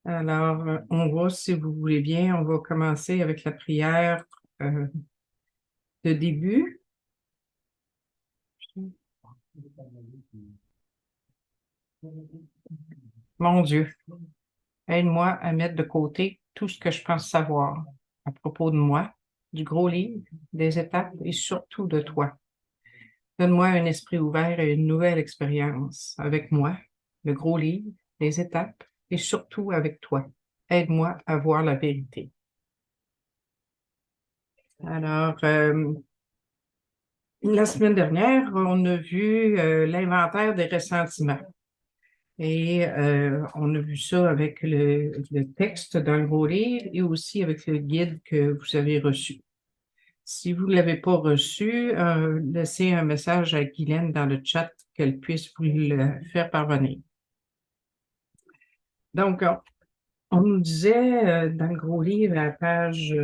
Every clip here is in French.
Alors, on va, si vous voulez bien, on va commencer avec la prière de début. Mon Dieu, aide-moi à mettre de côté tout ce que je pense savoir à propos de moi, du gros livre, des étapes et surtout de toi. Donne-moi un esprit ouvert et une nouvelle expérience avec moi, le gros livre, les étapes et surtout avec toi. Aide-moi à voir la vérité. Alors, la semaine dernière, on a vu l'inventaire des ressentiments et on a vu ça avec le texte dans le gros livre et aussi avec le guide que vous avez reçu. Si vous ne l'avez pas reçu, laissez un message à Guylaine dans le chat qu'elle puisse vous le faire parvenir. Donc, on nous disait dans le gros livre à la page,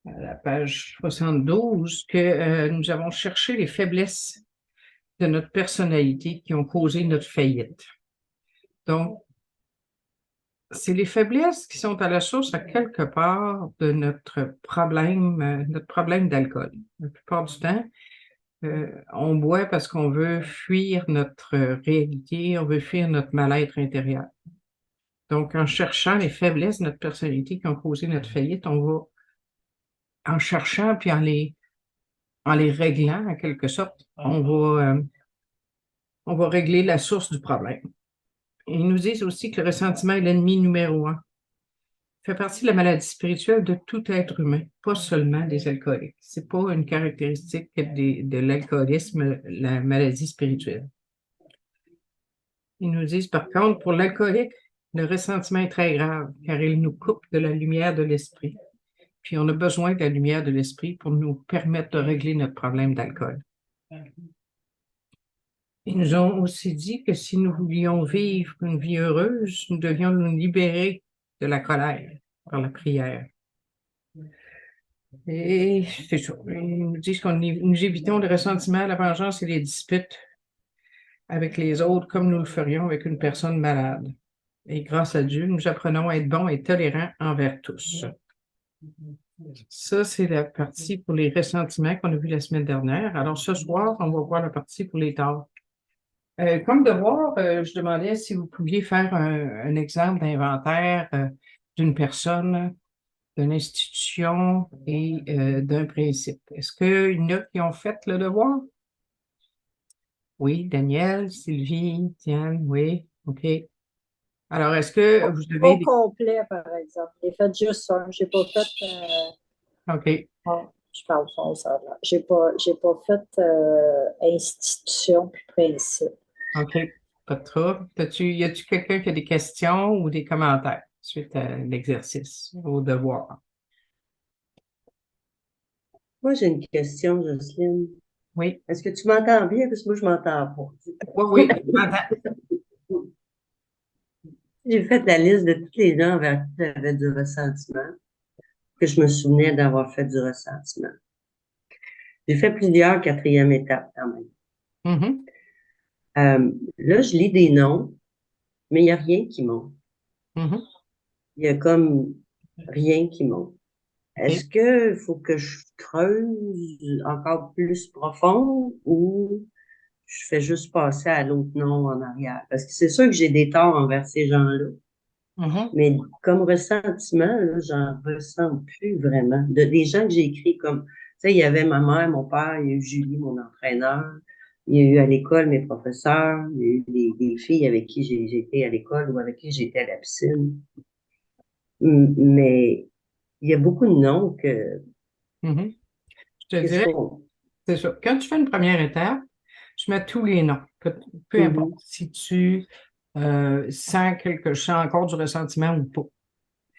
à la page 72 que nous avons cherché les faiblesses de notre personnalité qui ont causé notre faillite. Donc, c'est les faiblesses qui sont à la source à quelque part de notre problème d'alcool. La plupart du temps, on boit parce qu'on veut fuir notre réalité, on veut fuir notre mal-être intérieur. Donc, en cherchant les faiblesses de notre personnalité qui ont causé notre faillite, on va, en cherchant puis en les réglant, en quelque sorte, on va régler la source du problème. Ils nous disent aussi que le ressentiment est l'ennemi numéro 1. Il fait partie de la maladie spirituelle de tout être humain, pas seulement des alcooliques. C'est pas une caractéristique de l'alcoolisme, la maladie spirituelle. Ils nous disent par contre, pour l'alcoolique, le ressentiment est très grave car il nous coupe de la lumière de l'esprit. Puis on a besoin de la lumière de l'esprit pour nous permettre de régler notre problème d'alcool. Ils nous ont aussi dit que si nous voulions vivre une vie heureuse, nous devions nous libérer de la colère par la prière. Et c'est ça. Ils nous disent que nous évitons le ressentiment, la vengeance et les disputes avec les autres comme nous le ferions avec une personne malade. Et grâce à Dieu, nous apprenons à être bons et tolérants envers tous. Ça, c'est la partie pour les ressentiments qu'on a vu la semaine dernière. Alors, ce soir, on va voir la partie pour les torts. Comme devoir, je demandais si vous pouviez faire un exemple d'inventaire d'une personne, d'une institution et d'un principe. Est-ce qu'il y en a qui ont fait le devoir? Oui, Daniel, Sylvie, Diane, oui, OK. Alors, est-ce que vous Pas avez complet, par exemple. J'ai fait juste un. J'ai pas fait. OK, Je parle français, là. J'ai pas fait institution puis principe. OK, pas de trouble. Y a-tu quelqu'un qui a des questions ou des commentaires suite à l'exercice, au devoir? Moi, j'ai une question, Jocelyne. Oui, Est-ce que tu m'entends bien? Parce que moi, je m'entends pas. oui, je m'entends. J'ai fait la liste de tous les gens envers qui j'avais du ressentiment, que je me souvenais d'avoir fait du ressentiment. J'ai fait plusieurs quatrièmes étapes quand même. Mhm, Là, je lis des noms, mais il n'y a rien qui monte. mhm, Il y a comme rien qui monte. Est-ce OK. qu'il faut que je creuse encore plus profond ou je fais juste passer à l'autre nom en arrière? Parce que c'est sûr que j'ai des torts envers ces gens-là. Mhm, Mais comme ressentiment, là, j'en ressens plus vraiment. Des gens que j'ai écrits comme, tu sais, il y avait ma mère, mon père, il y a eu Julie, mon entraîneur, il y a eu à l'école mes professeurs, il y a eu des filles avec qui j'ai été à l'école ou avec qui j'étais à la piscine. Mais il y a beaucoup de noms mhm. Je te qui dirais, sont. c'est ça. Quand tu fais une première étape, tu mets tous les noms, peu importe Mhm. si tu sens encore du ressentiment ou pas,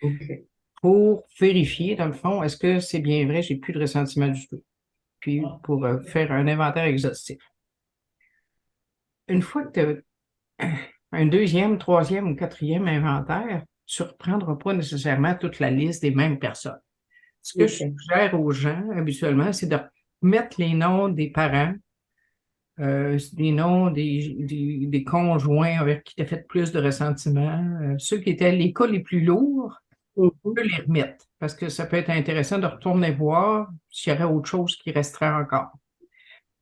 OK. pour vérifier, dans le fond, est-ce que c'est bien vrai, j'ai plus de ressentiment du tout. Puis pour faire un inventaire exhaustif. Une fois que tu as un deuxième, troisième ou quatrième inventaire, tu ne reprendras pas nécessairement toute la liste des mêmes personnes. Ce que je OK. suggère aux gens habituellement, c'est de mettre les noms des parents des noms des conjoints avec qui tu as fait plus de ressentiments. Ceux qui étaient les cas les plus lourds, Mhm. tu peux les remettre parce que ça peut être intéressant de retourner voir s'il y aurait autre chose qui resterait encore.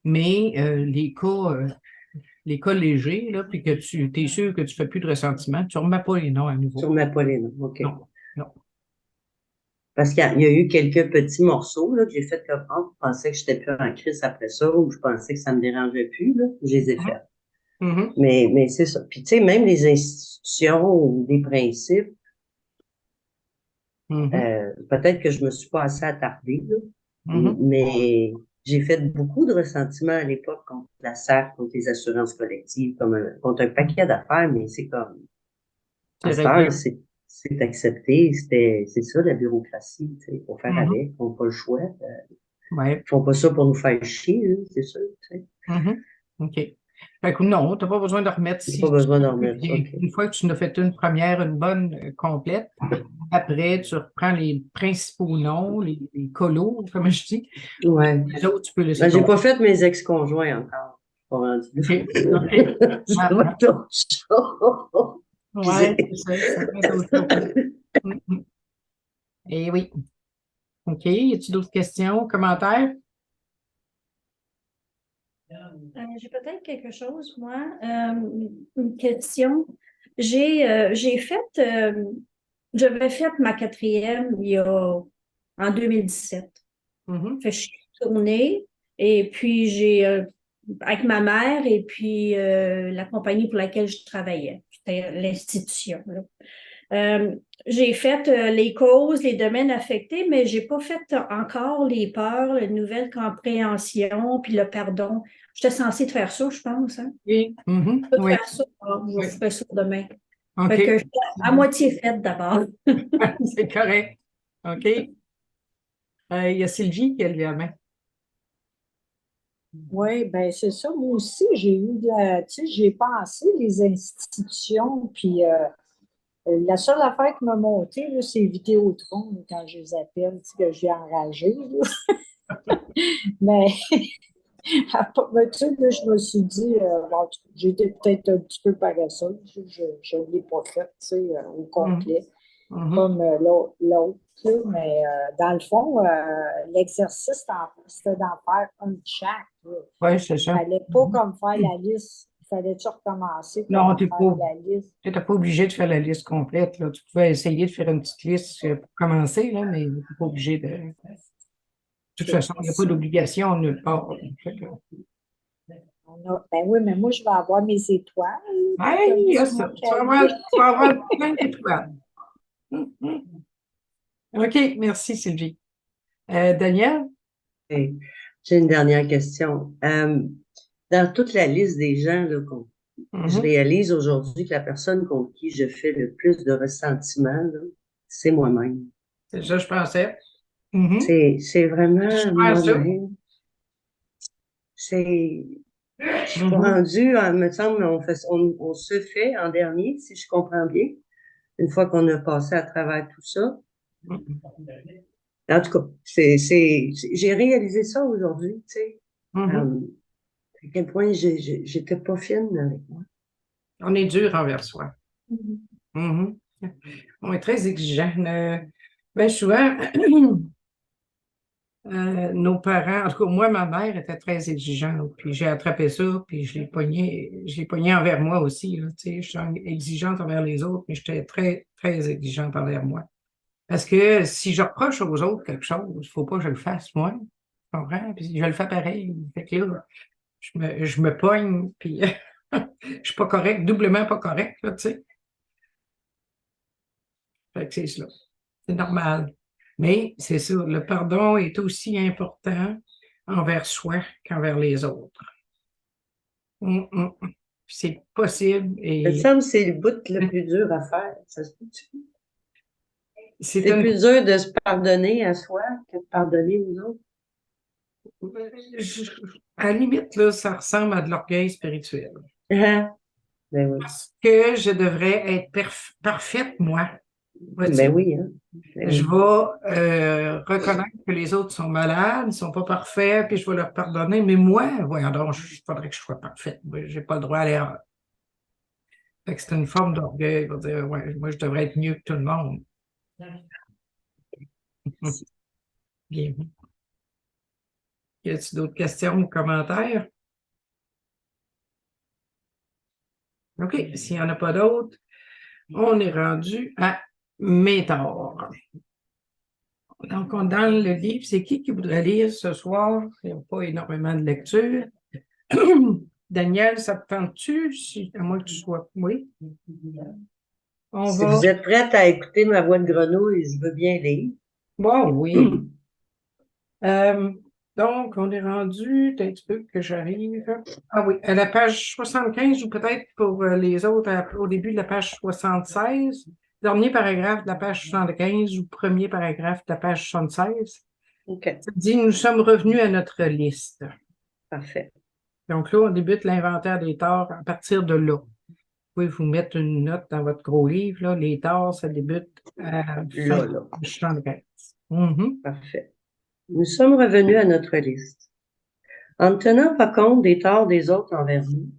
Mais les cas légers, là, puis que tu es sûr que tu ne fais plus de ressentiment, tu ne remets pas les noms à nouveau. Sur ma Pauline, OK. Non, non. Parce qu'il y a eu quelques petits morceaux là, que j'ai fait comme je pensais que j'étais plus en crise après ça, ou je pensais que ça me dérangeait plus, là, je les ai faits. Mhm. Mais c'est ça. Puis, tu sais, même les institutions ou des principes, Mhm. peut-être que je me suis pas assez attardée, là, Mhm. mais j'ai fait beaucoup de ressentiments à l'époque contre la SAC, contre les assurances collectives, contre un paquet d'affaires, mais c'est comme, à C'est cette heure, réglé. c'est accepté, c'est ça, la bureaucrétie, tu sais, faut faire Mhm. avec, on n'a pas le choix. Ouais. Ils font pas ça pour nous faire chier, là, c'est sûr, tu sais. Mhm. OK. Fait que non, tu n'as pas besoin de remettre J'ai si pas besoin d'en tu remettre, bien. OK. Une fois que tu en as fait une première, une bonne complète, après, tu reprends les principaux noms, les colos, comme je dis. Ouais. Les autres, tu peux laisser Ben, j'ai tomber. pas fait mes ex-conjoints encore. Pas rendu là. OK. OK. Ça Ah, va ah. être autre chose. Ouais, Excusez. c'est ça, ça peut être autre chose. Mhm. Eh oui. OK. Y a-t-il d'autres questions, commentaires? J'ai peut-être quelque chose, moi. Une question. J'ai fait, j'avais fait ma quatrième en 2017. Mhm. Fait que je suis retournée et puis avec ma mère et puis la compagnie pour laquelle je travaillais. C'était l'institution, là. J'ai fait les causes, les domaines affectés, mais j'ai pas fait encore les peurs, la nouvelle compréhension, puis le pardon. J'étais censée faire ça, je pense, hein. Oui. Mhm. Je peux Oui. faire ça, je Oui. ferai ça demain. Fait OK. que je suis à moitié faite d'abord. C'est correct. OK. Il y a Sylvie qui a levé la main. Oui, ben c'est ça. Moi aussi, j'ai eu tu sais, j'ai pensé les institutions, puis la seule affaire qui m'a monté, là, c'est Vidéotron, là, quand je les appelle, tu sais, que j'ai enragé, là. Mais, mais tu sais, là, je me suis dit, bon, j'étais peut-être un petit peu paresseuse, je ne l'ai pas fait, tu sais, au Mhm. complet, Mhm. comme l'autre, tu sais, mais dans le fond, l'exercice, c'était d'en faire un de chaque, là. Oui, c'est ça. Fallait pas comme faire la liste. Il fallait-tu recommencer comme Non, tu faire n'es la liste? pas obligé de faire la liste complète, là. Tu pouvais essayer de faire une petite liste pour commencer, là, mais tu n'es pas obligé de. De toute OK, façon, il n'y a pas merci. d'obligation nulle part. Fait que- Ben oui, mais moi, je vais avoir mes étoiles, Hey, comme il y a dit mon ça. cahier. Tu vas avoir plein d'étoiles. Mhm. OK, merci Sylvie. Daniel? Hey, j'ai une dernière question. Dans toute la liste des gens là, je Mhm. réalise aujourd'hui que la personne contre qui je fais le plus de ressentiment, là, c'est moi-même. C'est ça, je pensais. Mhm. C'est vraiment Super ça. moi-même. C'est, je suis pas Mhm. rendue, me semble, on se fait en dernier, si je comprends bien, une fois qu'on a passé à travers tout ça. En tout cas, j'ai réalisé ça aujourd'hui, tu sais. Mhm. Euh, à quel point j'étais pas fine avec moi. On est dur envers soi. Mhm. Mhm. On est très exigeant. Ben souvent, nos parents, en tout cas, moi, ma mère était très exigeante, puis j'ai attrapé ça, puis je l'ai pogné envers moi aussi, là, tu sais, je suis exigeante envers les autres, mais j'étais très, très exigeante envers moi. Parce que si je reproche aux autres quelque chose, il ne faut pas que je le fasse moi, tu comprends? Puis je le fais pareil. Fait que là, je me pogne, puis je suis pas correct, doublement pas correct, là, tu sais. Fait que c'est ça. C'est normal. Mais c'est ça, le pardon est aussi important envers soi qu'envers les autres. Hum, hum, hum. C'est possible Il me et semble que c'est le bout le plus dur à faire. Ça se peut-tu? c'est C'est une. plus dur de se pardonner à soi que de pardonner aux autres. À la limite, là, ça ressemble à de l'orgueil spirituel. Ah, ben oui. Parce que je devrais être parfaite, moi. Vois-tu? Ben oui, hein. Ben Je oui. vais reconnaître que les autres sont malades, ne sont pas parfaits, puis je vais leur pardonner. Mais moi, voyons donc, il faudrait que je sois parfaite. Moi, j'ai pas le droit à l'erreur. Fait que c'est une forme d'orgueil pour dire, ouais, moi, je devrais être mieux que tout le monde. Bien. Y a-t-il d'autres questions ou commentaires? OK. S'il n'y en a pas d'autres, on est rendu à mes torts. Donc, dans le livre, c'est qui voudrait lire ce soir? Il n'y a pas énormément de lecture. Daniel, ça te tente-tu? À moins que tu sois. Oui. On Si va. vous êtes prête à écouter ma voix de grenouille, je veux bien lire. Bon, oui. Euh, donc, on est rendu, un petit peu que j'arrive. Ah oui, à la page 75 ou peut-être pour les autres, au début de la page 76, dernier paragraphe de la page 75 ou premier paragraphe de la page 76. OK, Ça dit, nous sommes revenus à notre liste. parfait. Donc là, on débute l'inventaire des torts à partir de là. Vous pouvez vous mettre une note dans votre gros livre, là. Les torts, ça débute à Là, là. 75. Mhm. Parfait. Nous sommes revenus à notre liste. En ne tenant pas compte des torts des autres envers nous,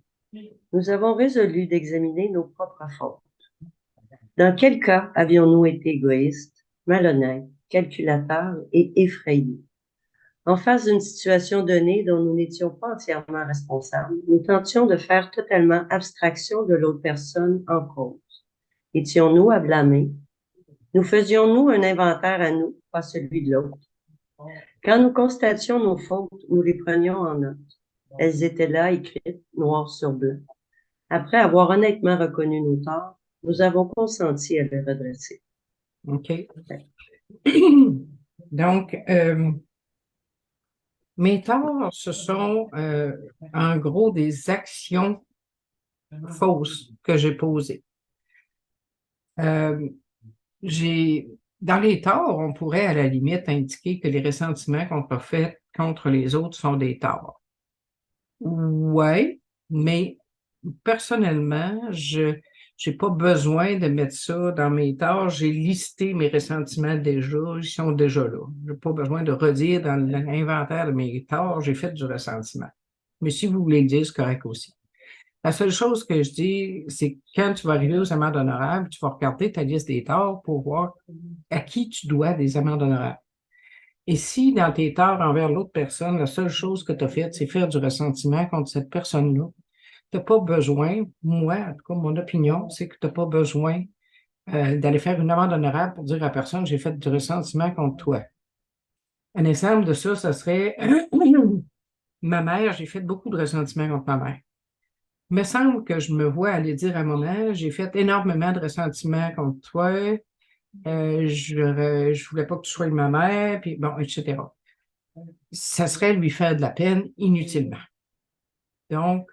nous avons résolu d'examiner nos propres fautes. Dans quel cas avions-nous été égoïstes, malhonnêtes, calculateurs et effrayés? En face d'une situation donnée dont nous n'étions pas entièrement responsables, nous tentions de faire totalement abstraction de l'autre personne en cause. Étions-nous à blâmer? Nous faisions-nous un inventaire à nous, pas celui de l'autre? Quand nous constations nos fautes, nous les prenions en note. Elles étaient là, écrites, noir sur blanc. Après avoir honnêtement reconnu nos torts, nous avons consenti à les redresser. OK. Donc, mes torts, ce sont en gros des actions fausses que j'ai posées. Dans les torts, on pourrait à la limite indiquer que les ressentiments qu'on a faits contre les autres sont des torts. Oui, mais personnellement, je n'ai pas besoin de mettre ça dans mes torts. J'ai listé mes ressentiments déjà, ils sont déjà là. Je n'ai pas besoin de redire dans l'inventaire de mes torts, j'ai fait du ressentiment. Mais si vous voulez le dire, c'est correct aussi. La seule chose que je dis, c'est que quand tu vas arriver aux amendes honorables, tu vas regarder ta liste des torts pour voir à qui tu dois des amendes honorables. Et si dans tes torts envers l'autre personne, la seule chose que tu as faite, c'est faire du ressentiment contre cette personne-là, tu n'as pas besoin, moi, en tout cas, mon opinion, c'est que tu n'as pas besoin d'aller faire une amende honorable pour dire à la personne, j'ai fait du ressentiment contre toi. Un exemple de ça, ça serait ma mère, j'ai fait beaucoup de ressentiment contre ma mère. Il me semble que je me vois aller dire à ma mère, j'ai fait énormément de ressentiment contre toi, je voulais pas que tu sois ma mère, puis bon, etc. Ça serait lui faire de la peine inutilement. Donc,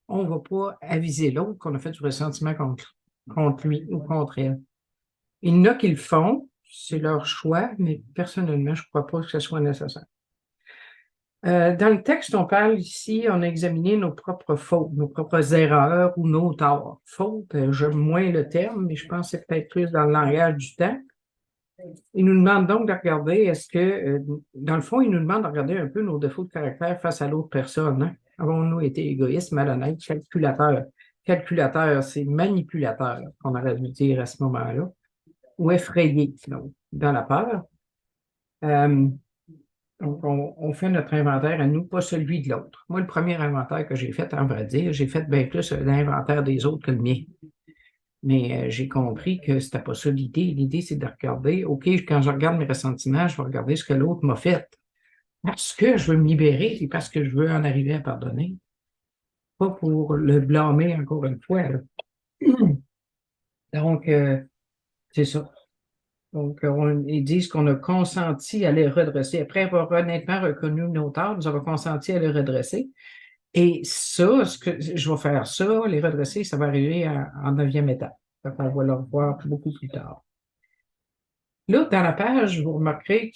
on ne va pas aviser l'autre qu'on a fait du ressentiment contre lui ou contre elle. Il y en a qui le font, c'est leur choix, mais personnellement, je ne crois pas que ce soit nécessaire. Dans le texte, on parle ici, on a examiné nos propres fautes, nos propres erreurs ou nos torts. Faute, j'aime moins le terme, mais je pense que c'est peut-être plus dans le langage du temps. Il nous demande donc de regarder, est-ce que, dans le fond, il nous demande de regarder un peu nos défauts de caractère face à l'autre personne. Hein? Avons-nous été égoïstes, malhonnêtes, calculateurs? Calculateur, c'est manipulateur qu'on aurait dû dire à ce moment-là, ou effrayé, donc, dans la peur. Donc, on fait notre inventaire à nous, pas celui de l'autre. Moi, le premier inventaire que j'ai fait, en vrai dire, j'ai fait bien plus l'inventaire des autres que le mien. Mais j'ai compris que c'était pas ça l'idée. L'idée, c'est de regarder, OK, quand je regarde mes ressentiments, je vais regarder ce que l'autre m'a fait. Parce que je veux me libérer et parce que je veux en arriver à pardonner. Pas pour le blâmer encore une fois. Là. Donc, c'est ça. Donc, ils disent qu'on a consenti à les redresser. Après avoir honnêtement reconnu nos torts, nous avons consenti à les redresser. Et ça, je vais faire ça, les redresser, ça va arriver en 9e étape. Donc, on va le revoir beaucoup plus tard. Là, dans la page, vous remarquerez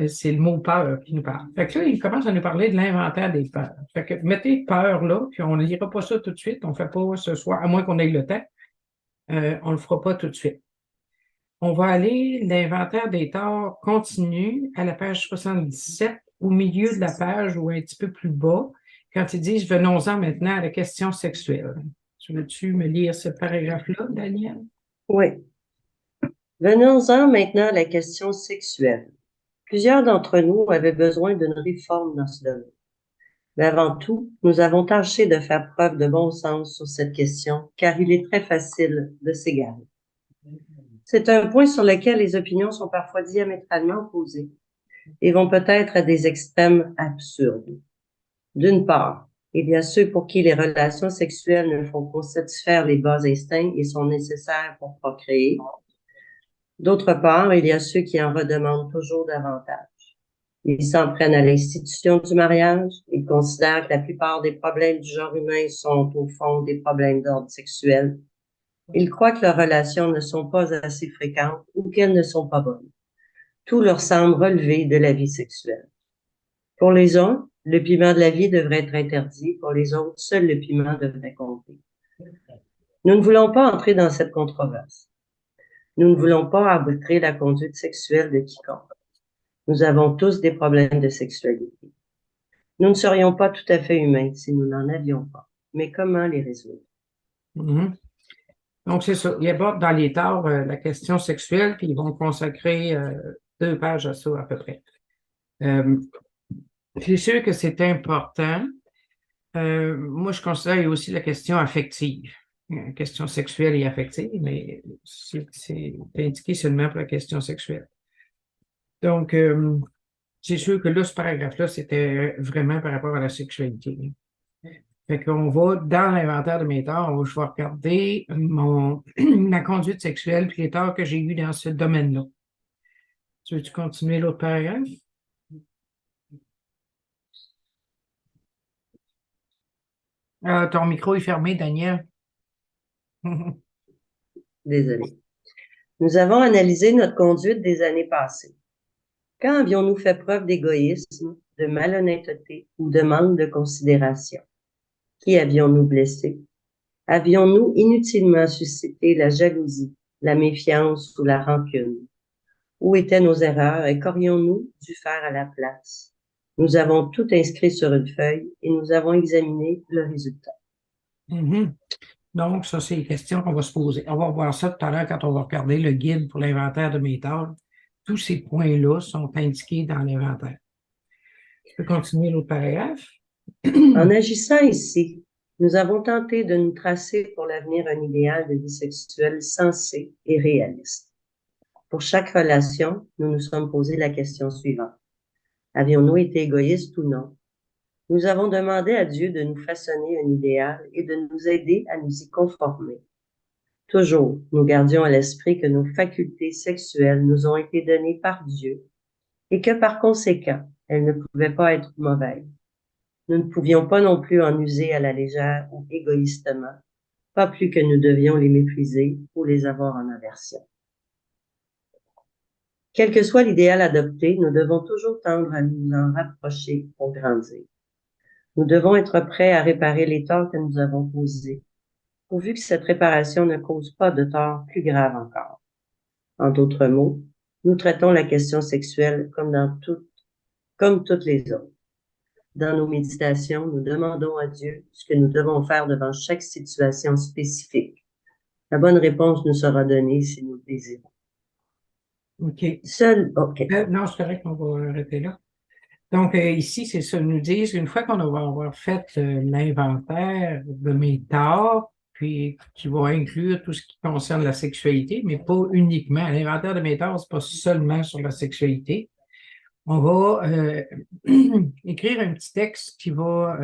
c'est le mot peur qui nous parle. Fait que là, il commence à nous parler de l'inventaire des peurs. Fait que mettez peur là, puis on ne lira pas ça tout de suite. On ne fait pas ce soir, à moins qu'on ait le temps. On ne le fera pas tout de suite. On va aller, l'inventaire des torts continue à la page 77, au milieu de la page ou un petit peu plus bas, quand ils disent « Venons-en maintenant à la question sexuelle ». Veux-tu me lire ce paragraphe-là, Daniel? Oui. Venons-en maintenant à la question sexuelle. Plusieurs d'entre nous avaient besoin d'une réforme dans ce domaine. Mais avant tout, nous avons tâché de faire preuve de bon sens sur cette question, car il est très facile de s'égarer. C'est un point sur lequel les opinions sont parfois diamétralement opposées et vont peut-être à des extrêmes absurdes. D'une part, il y a ceux pour qui les relations sexuelles ne font qu'en satisfaire les bas instincts et sont nécessaires pour procréer. D'autre part, il y a ceux qui en redemandent toujours davantage. Ils s'en prennent à l'institution du mariage. Ils considèrent que la plupart des problèmes du genre humain sont au fond des problèmes d'ordre sexuel. Ils croient que leurs relations ne sont pas assez fréquentes ou qu'elles ne sont pas bonnes. Tout leur semble relever de la vie sexuelle. Pour les uns, le piment de la vie devrait être interdit. Pour les autres, seul le piment devrait compter. Nous ne voulons pas entrer dans cette controverse. Nous ne voulons pas arbitrer la conduite sexuelle de quiconque. Nous avons tous des problèmes de sexualité. Nous ne serions pas tout à fait humains si nous n'en avions pas. Mais comment les résoudre? Mhm. Donc, c'est ça. Ils abordent dans les torts la question sexuelle, puis ils vont consacrer 2 pages à ça à peu près. C'est sûr que c'est important. Moi, je considère aussi la question affective. La question sexuelle et affective, mais c'est indiqué seulement pour la question sexuelle. Donc, c'est sûr que là, ce paragraphe-là, c'était vraiment par rapport à la sexualité. Fait qu'on va, dans l'inventaire de mes torts, je vais regarder ma conduite sexuelle puis les torts que j'ai eus dans ce domaine-là. Tu veux-tu continuer l'autre paragraphe? Ton micro est fermé, Daniel. Désolé. Nous avons analysé notre conduite des années passées. Quand avions-nous fait preuve d'égoïsme, de malhonnêteté ou de manque de considération? Qui avions-nous blessé? Avions-nous inutilement suscité la jalousie, la méfiance ou la rancune? Où étaient nos erreurs et qu'aurions-nous dû faire à la place? Nous avons tout inscrit sur une feuille et nous avons examiné le résultat. Mhm. Donc, ça, c'est les questions qu'on va se poser. On va voir ça tout à l'heure quand on va regarder le guide pour l'inventaire de méthodes. Tous ces points-là sont indiqués dans l'inventaire. Je peux continuer l'autre paragraphe? En agissant ici, nous avons tenté de nous tracer pour l'avenir un idéal de vie sexuelle sensé et réaliste. Pour chaque relation, nous nous sommes posé la question suivante. Avions-nous été égoïstes ou non? Nous avons demandé à Dieu de nous façonner un idéal et de nous aider à nous y conformer. Toujours, nous gardions à l'esprit que nos facultés sexuelles nous ont été données par Dieu et que par conséquent, elles ne pouvaient pas être mauvaises. Nous ne pouvions pas non plus en user à la légère ou égoïstement, pas plus que nous devions les mépriser ou les avoir en aversion. Quel que soit l'idéal adopté, nous devons toujours tendre à nous en rapprocher pour grandir. Nous devons être prêts à réparer les torts que nous avons causés, pourvu que cette réparation ne cause pas de torts plus graves encore. En d'autres mots, nous traitons la question sexuelle comme toutes les autres. Dans nos méditations, nous demandons à Dieu ce que nous devons faire devant chaque situation spécifique. La bonne réponse nous sera donnée si nous le désirons. OK. OK. Non, c'est correct, on va arrêter là. Donc, ici, c'est ça, nous disent, une fois qu'on va avoir fait l'inventaire de mes torts, puis qui va inclure tout ce qui concerne la sexualité, mais pas uniquement. L'inventaire de mes torts, c'est pas seulement sur la sexualité. On va écrire un petit texte qui va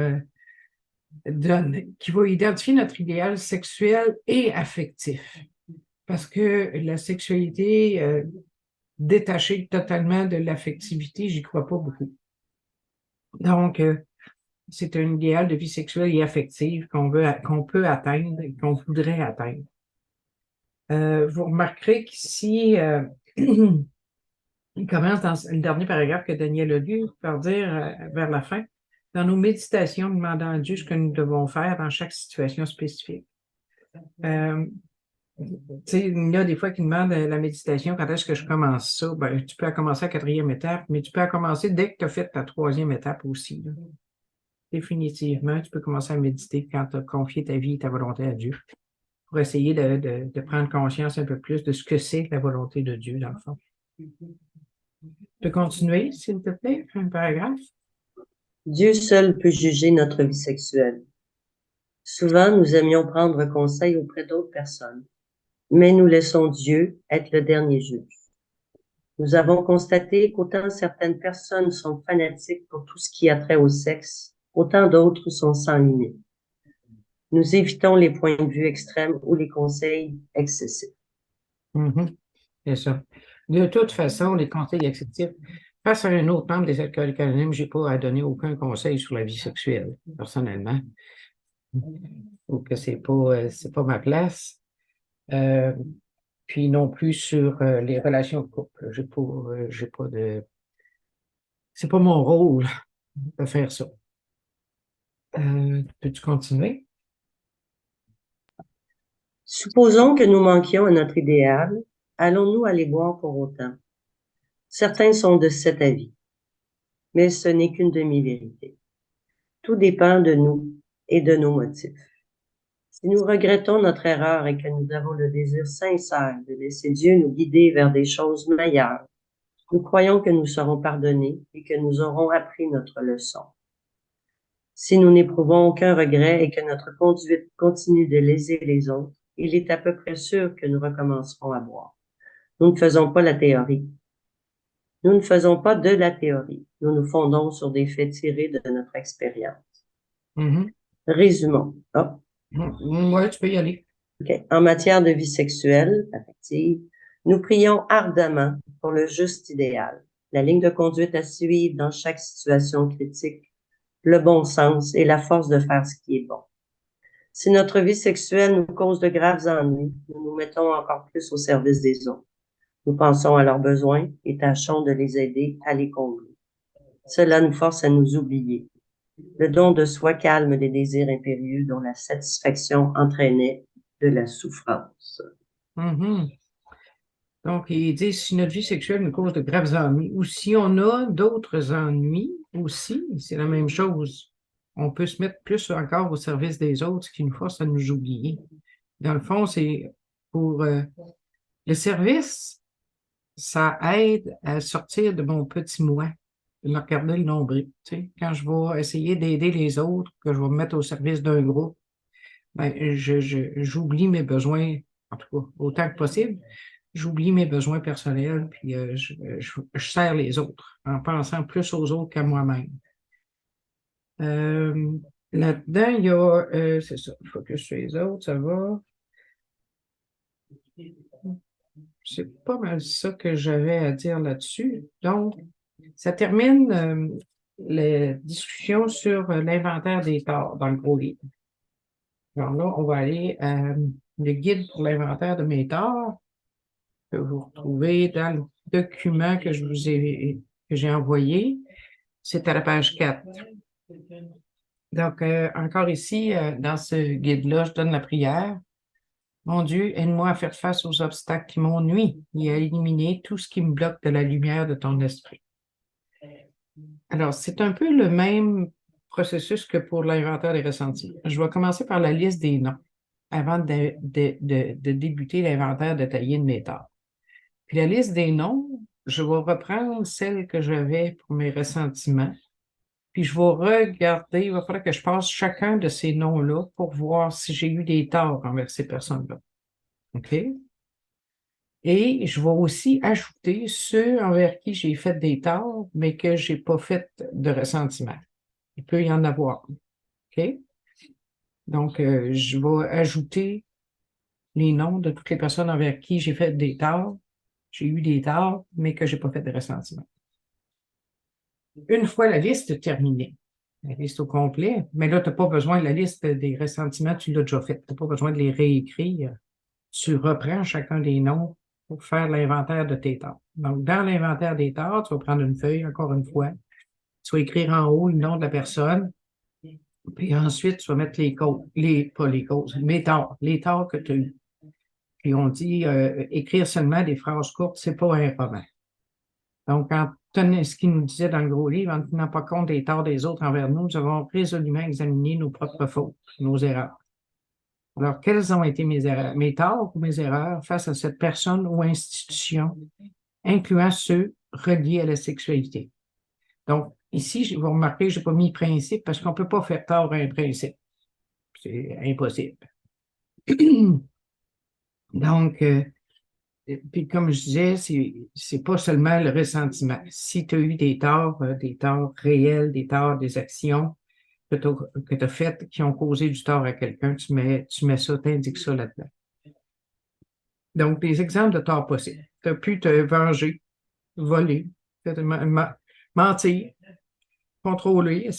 identifier notre idéal sexuel et affectif. Parce que la sexualité détachée totalement de l'affectivité, j'y crois pas beaucoup. Donc, c'est un idéal de vie sexuelle et affective qu'on peut atteindre et qu'on voudrait atteindre. Vous remarquerez qu'ici, il commence dans le dernier paragraphe que Daniel a lu par dire vers la fin, dans nos méditations, demandant à Dieu ce que nous devons faire dans chaque situation spécifique. sais, il y a des fois qui demandent la méditation, quand est-ce que je commence ça? Ben, tu peux la commencer à la 4e étape, mais tu peux la commencer dès que tu as fait ta 3e étape aussi, là. Définitivement, tu peux commencer à méditer quand tu as confié ta vie et ta volonté à Dieu pour essayer de prendre conscience un peu plus de ce que c'est que la volonté de Dieu, dans le fond. Tu peux continuer, s'il te plaît, un paragraphe? Dieu seul peut juger notre vie sexuelle. Souvent, nous aimions prendre conseil auprès d'autres personnes, mais nous laissons Dieu être le dernier juge. Nous avons constaté qu'autant certaines personnes sont fanatiques pour tout ce qui a trait au sexe, autant d'autres sont sans limite. Nous évitons les points de vue extrêmes ou les conseils excessifs. Mhm. C'est ça. De toute façon, les conseils excessifs, face à un autre membre des Alcooliques Anonymes, je n'ai pas à donner aucun conseil sur la vie sexuelle, personnellement. Ou que c'est pas ma place. Euh, Puis non plus sur les relations de couple. J'ai pas de. C'est pas mon rôle de faire ça. Peux-tu continuer? Supposons que nous manquions à notre idéal, allons-nous aller boire pour autant? Certains sont de cet avis, mais ce n'est qu'une demi-vérité. Tout dépend de nous et de nos motifs. Si nous regrettons notre erreur et que nous avons le désir sincère de laisser Dieu nous guider vers des choses meilleures, nous croyons que nous serons pardonnés et que nous aurons appris notre leçon. Si nous n'éprouvons aucun regret et que notre conduite continue de léser les autres, il est à peu près sûr que nous recommencerons à boire. Nous ne faisons pas la théorie. Nous ne faisons pas de la théorie. Nous nous fondons sur des faits tirés de notre expérience. Mhm. Résumons. Ah, Ouais, tu peux y aller. ok. En matière de vie sexuelle, affective, nous prions ardemment pour le juste idéal, la ligne de conduite à suivre dans chaque situation critique, le bon sens et la force de faire ce qui est bon. Si notre vie sexuelle nous cause de graves ennuis, nous nous mettons encore plus au service des autres. Nous pensons à leurs besoins et tâchons de les aider à les combler. Cela nous force à nous oublier. Le don de soi calme les désirs impérieux dont la satisfaction entraînait de la souffrance. Mhm. Donc, il dit si notre vie sexuelle nous cause de graves ennuis, ou si on a d'autres ennuis aussi, c'est la même chose. On peut se mettre plus encore au service des autres, ce qui nous force à nous oublier. Dans le fond, c'est pour le service, ça aide à sortir de mon petit moi, de regarder le nombril. Tu sais, quand je vais essayer d'aider les autres, que je vais me mettre au service d'un groupe, ben, j'oublie mes besoins, en tout cas, autant que possible. J'oublie mes besoins personnels, puis je sers les autres en pensant plus aux autres qu'à moi-même. Là-dedans, il y a, c'est ça, focus sur les autres, ça va. C'est pas mal ça que j'avais à dire là-dessus. Donc, ça termine la discussion sur l'inventaire des torts dans le gros livre. Alors là, on va aller à le guide pour l'inventaire de mes torts que vous retrouvez dans le document que que j'ai envoyé. C'est à la page 4. Donc, encore ici, dans ce guide-là, je donne la prière. Mon Dieu, aide-moi à faire face aux obstacles qui m'ennuient et à éliminer tout ce qui me bloque de la lumière de ton esprit. Alors, c'est un peu le même processus que pour l'inventaire des ressentis. Je vais commencer par la liste des noms avant de débuter l'inventaire détaillé de mes torts. Puis la liste des noms, je vais reprendre celle que j'avais pour mes ressentiments. Puis je vais regarder, il va falloir que je passe chacun de ces noms-là pour voir si j'ai eu des torts envers ces personnes-là. OK? Et je vais aussi ajouter ceux envers qui j'ai fait des torts, mais que j'ai pas fait de ressentiment. Il peut y en avoir. OK? Donc, je vais ajouter les noms de toutes les personnes envers qui j'ai fait des torts, j'ai eu des torts, mais que j'ai pas fait de ressentiment. Une fois la liste terminée, la liste au complet, mais là, tu n'as pas besoin de la liste des ressentiments, tu l'as déjà fait. Tu n'as pas besoin de les réécrire. Tu reprends chacun des noms pour faire l'inventaire de tes torts. Donc, dans l'inventaire des torts, tu vas prendre une feuille, encore une fois. Tu vas écrire en haut le nom de la personne. Puis ensuite, tu vas mettre les causes, pas les causes, les torts que tu as eus. Puis on dit écrire seulement des phrases courtes, c'est pas un roman. Donc, ce qu'il nous disait dans le gros livre, en ne tenant pas compte des torts des autres envers nous, nous avons résolument examiné nos propres fautes, nos erreurs. Alors, quelles ont été mes erreurs, mes torts ou mes erreurs face à cette personne ou institution, incluant ceux reliés à la sexualité? Donc, ici, vous remarquez, je n'ai pas mis principe parce qu'on ne peut pas faire tort à un principe. C'est impossible. Donc, puis comme je disais, c'est pas seulement le ressentiment. Si tu as eu des torts réels, des torts, des actions que tu as faites qui ont causé du tort à quelqu'un, tu mets ça, tu indiques ça là-dedans. Donc, des exemples de torts possibles. Tu as pu te venger, voler, mentir, contrôler,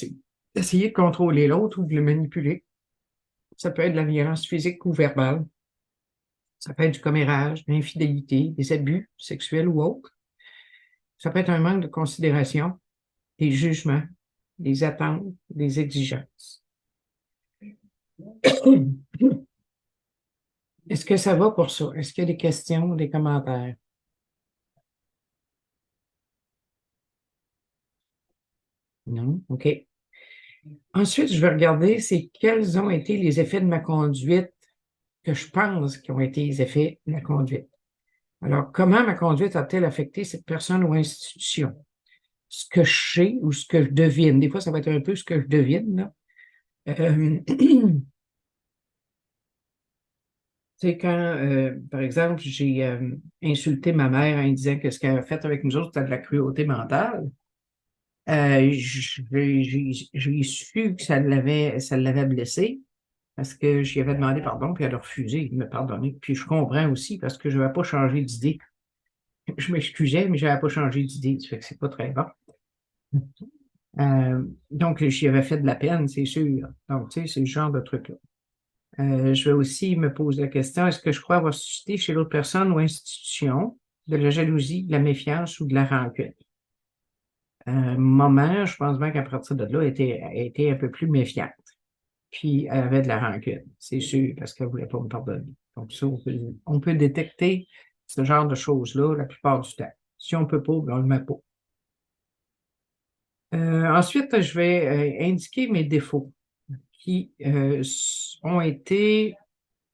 essayer de contrôler l'autre ou de le manipuler. Ça peut être de la violence physique ou verbale. Ça peut être du commérage, de l'infidélité, des abus sexuels ou autres. Ça peut être un manque de considération, des jugements, des attentes, des exigences. Est-ce que ça va pour ça? Est-ce qu'il y a des questions ou des commentaires? Non? OK. Ensuite, je vais regarder quels ont été les effets de ma conduite que je pense qui ont été les effets de ma conduite. Alors, comment ma conduite a-t-elle affecté cette personne ou institution? Ce que je sais ou ce que je devine. Des fois, ça va être un peu ce que je devine, là. C'est quand, par exemple, j'ai insulté ma mère en disant que ce qu'elle a fait avec nous autres, c'était de la cruauté mentale. J'ai su que ça l'avait blessée parce que j'y avais demandé pardon, puis elle a refusé de me pardonner. Puis je comprends aussi parce que je n'avais pas changé d'idée. Je m'excusais, mais je n'avais pas changé d'idée. Ça fait que c'est pas très bon. Donc, j'y avais fait de la peine, c'est sûr. Donc, tu sais, c'est le genre de truc-là. Je vais aussi me poser la question, est-ce que je crois avoir suscité chez l'autre personne ou institution de la jalousie, de la méfiance ou de la rancune? Maman, je pense bien qu'à partir de là, elle était un peu plus méfiante. Puis, elle avait de la rancune, c'est sûr, parce qu'elle ne voulait pas me pardonner. Donc, ça, on peut détecter ce genre de choses-là la plupart du temps. Si on ne peut pas, ben, on ne le met pas. Ensuite, je vais indiquer mes défauts qui ont été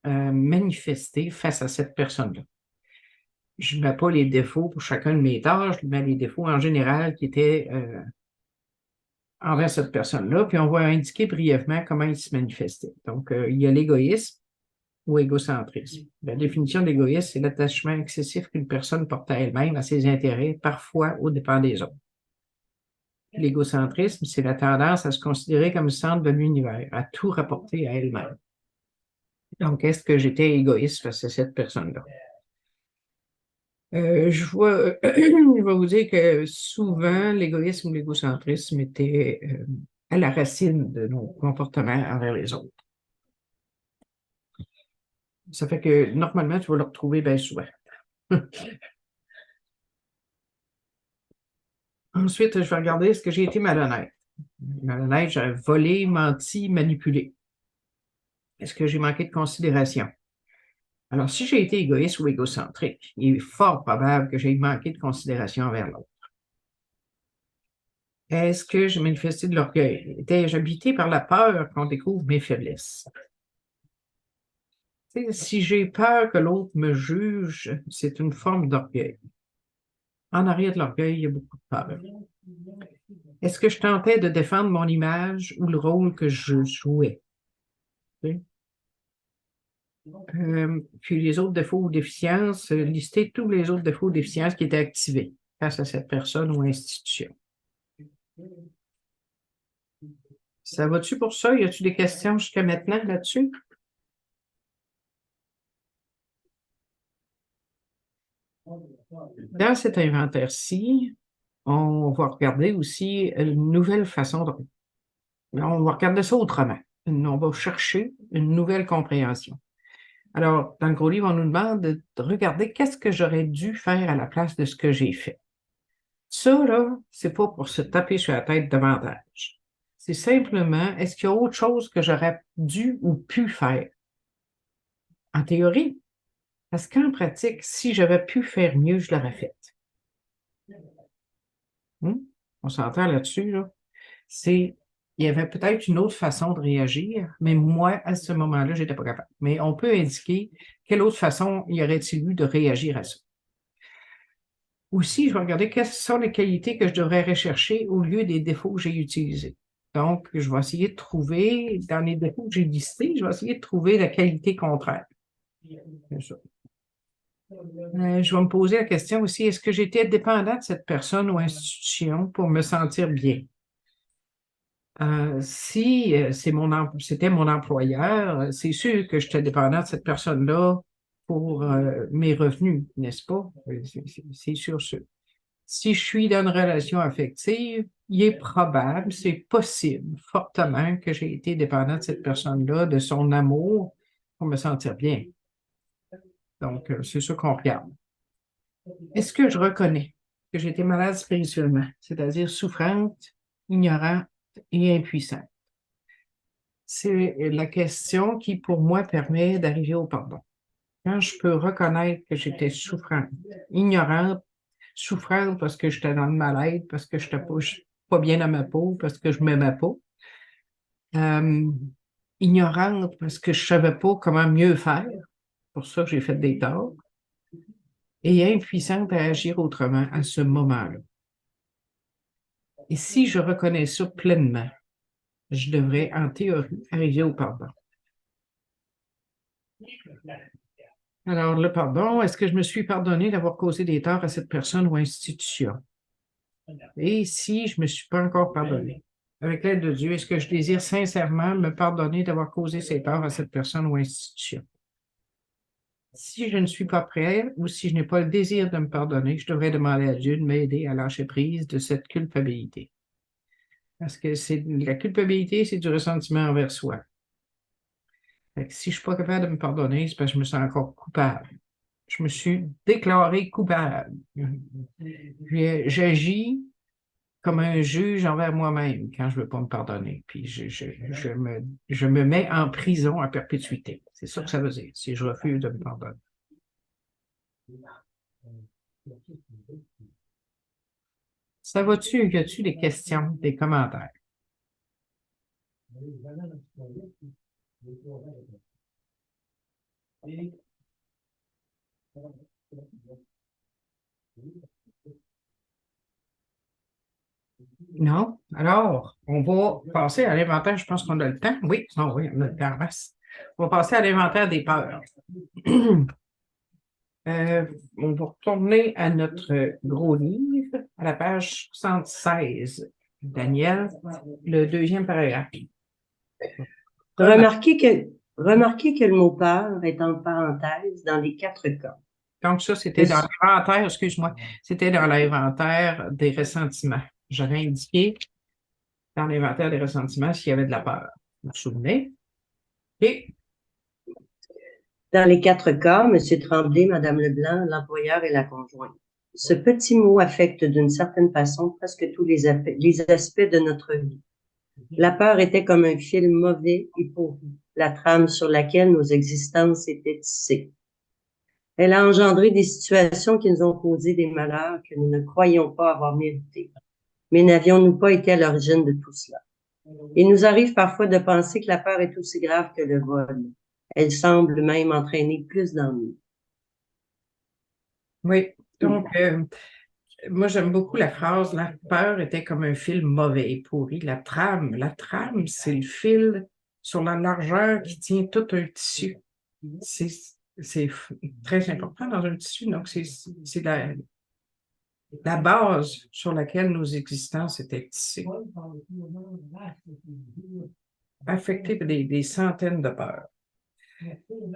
manifestés face à cette personne-là. Je ne mets pas les défauts pour chacun de mes tâches, je mets les défauts en général qui étaient envers cette personne-là, puis on va indiquer brièvement comment ils se manifestaient. Donc, il y a l'égoïsme ou égocentrisme. La définition d'égoïsme, c'est l'attachement excessif qu'une personne porte à elle-même, à ses intérêts, parfois aux dépens des autres. L'égocentrisme, c'est la tendance à se considérer comme le centre de l'univers, à tout rapporter à elle-même. Donc, est-ce que j'étais égoïste face à cette personne-là? Je vais vous dire que souvent, l'égoïsme ou l'égocentrisme était à la racine de nos comportements envers les autres. Ça fait que, normalement, tu vas le retrouver bien souvent. Ensuite, je vais regarder est-ce que j'ai été malhonnête. Malhonnête, j'ai volé, menti, manipulé. Est-ce que j'ai manqué de considération? Alors, si j'ai été égoïste ou égocentrique, il est fort probable que j'ai manqué de considération envers l'autre. Est-ce que j'ai manifesté de l'orgueil? Étais-je habité par la peur qu'on découvre mes faiblesses? Si j'ai peur que l'autre me juge, c'est une forme d'orgueil. En arrière de l'orgueil, il y a beaucoup de peur. Est-ce que je tentais de défendre mon image ou le rôle que je jouais? Puis les autres défauts ou déficiences, lister tous les autres défauts ou déficiences qui étaient activés face à cette personne ou institution. Ça va-tu pour ça? Y a-t-il des questions jusqu'à maintenant là-dessus? Dans cet inventaire-ci, on va regarder aussi une nouvelle façon de... On va regarder ça autrement. On va chercher une nouvelle compréhension. Alors, dans le gros livre, on nous demande de regarder qu'est-ce que j'aurais dû faire à la place de ce que j'ai fait. Ça, là, c'est pas pour se taper sur la tête davantage. C'est simplement, est-ce qu'il y a autre chose que j'aurais dû ou pu faire? En théorie, Parce qu'en pratique, si j'avais pu faire mieux, je l'aurais fait. On s'entend là-dessus, là. Il y avait peut-être une autre façon de réagir, mais moi, à ce moment-là, je n'étais pas capable. Mais on peut indiquer quelle autre façon y aurait-il eu de réagir à ça. Aussi, je vais regarder quelles sont les qualités que je devrais rechercher au lieu des défauts que j'ai utilisés. Donc, je vais essayer de trouver, dans les défauts que j'ai listés, je vais essayer de trouver la qualité contraire. C'est ça. Je vais me poser la question aussi, est-ce que j'étais dépendant de cette personne ou institution pour me sentir bien? Si c'était mon employeur, c'est sûr que j'étais dépendant de cette personne-là pour mes revenus, n'est-ce pas? C'est sûr. Si je suis dans une relation affective, il est probable, c'est possible, fortement, que j'ai été dépendant de cette personne-là, de son amour, pour me sentir bien. Donc, c'est ça qu'on regarde. Est-ce que je reconnais que j'ai été malade spirituellement, c'est-à-dire souffrante, ignorante et impuissante? C'est la question qui, pour moi, permet d'arriver au pardon. Quand je peux reconnaître que j'étais souffrante, ignorante, souffrante parce que j'étais dans le mal-être, parce que je n'étais pas bien dans ma peau, parce que je m'aimais pas. Ignorante parce que je ne savais pas comment mieux faire. Pour ça que j'ai fait des torts. Et impuissante à agir autrement à ce moment-là. Et si je reconnais ça pleinement, je devrais, en théorie, arriver au pardon. Alors, le pardon, est-ce que je me suis pardonné d'avoir causé des torts à cette personne ou institution? Et si je ne me suis pas encore pardonné, avec l'aide de Dieu, est-ce que je désire sincèrement me pardonner d'avoir causé ces torts à cette personne ou institution? Si je ne suis pas prêt ou si je n'ai pas le désir de me pardonner, je devrais demander à Dieu de m'aider à lâcher prise de cette culpabilité. Parce que la culpabilité, c'est du ressentiment envers soi. Fait que si je ne suis pas capable de me pardonner, c'est parce que je me sens encore coupable. Je me suis déclaré coupable. J'agis comme un juge envers moi-même quand je ne veux pas me pardonner. Puis je me mets en prison à perpétuité. C'est ça que ça veut dire, si je refuse de me pardonner. Ça va-tu? Y a-tu des questions, des commentaires? Non? Alors, on va passer à l'inventaire. Je pense qu'on a le temps. Oui, non, oui, on a le temps en masse. On va passer à l'inventaire des peurs. On va retourner à notre gros livre, à la page 76. Daniel, le deuxième paragraphe. Remarquez que le mot peur est en parenthèse dans les 4 cas. Donc, ça, c'était dans l'inventaire, excuse-moi, c'était dans l'inventaire des ressentiments. J'avais indiqué dans l'inventaire des ressentiments s'il y avait de la peur. Vous vous souvenez? Et Dans les 4 cas, M. Tremblay, Mme Leblanc, l'employeur et la conjointe. Ce petit mot affecte d'une certaine façon presque tous les aspects de notre vie. La peur était comme un fil mauvais et pourri, la trame sur laquelle nos existences étaient tissées. Elle a engendré des situations qui nous ont causé des malheurs que nous ne croyions pas avoir mérités. Mais n'avions-nous pas été à l'origine de tout cela? Il nous arrive parfois de penser que la peur est aussi grave que le vol. Elle semble même entraîner plus d'ennuis. oui, donc, moi, j'aime beaucoup la phrase, la peur était comme un fil mauvais et pourri. La trame, c'est le fil sur la largeur qui tient tout un tissu. C'est très important dans un tissu. Donc, c'est la base sur laquelle nos existences étaient tissées. Affectées par des centaines de peurs.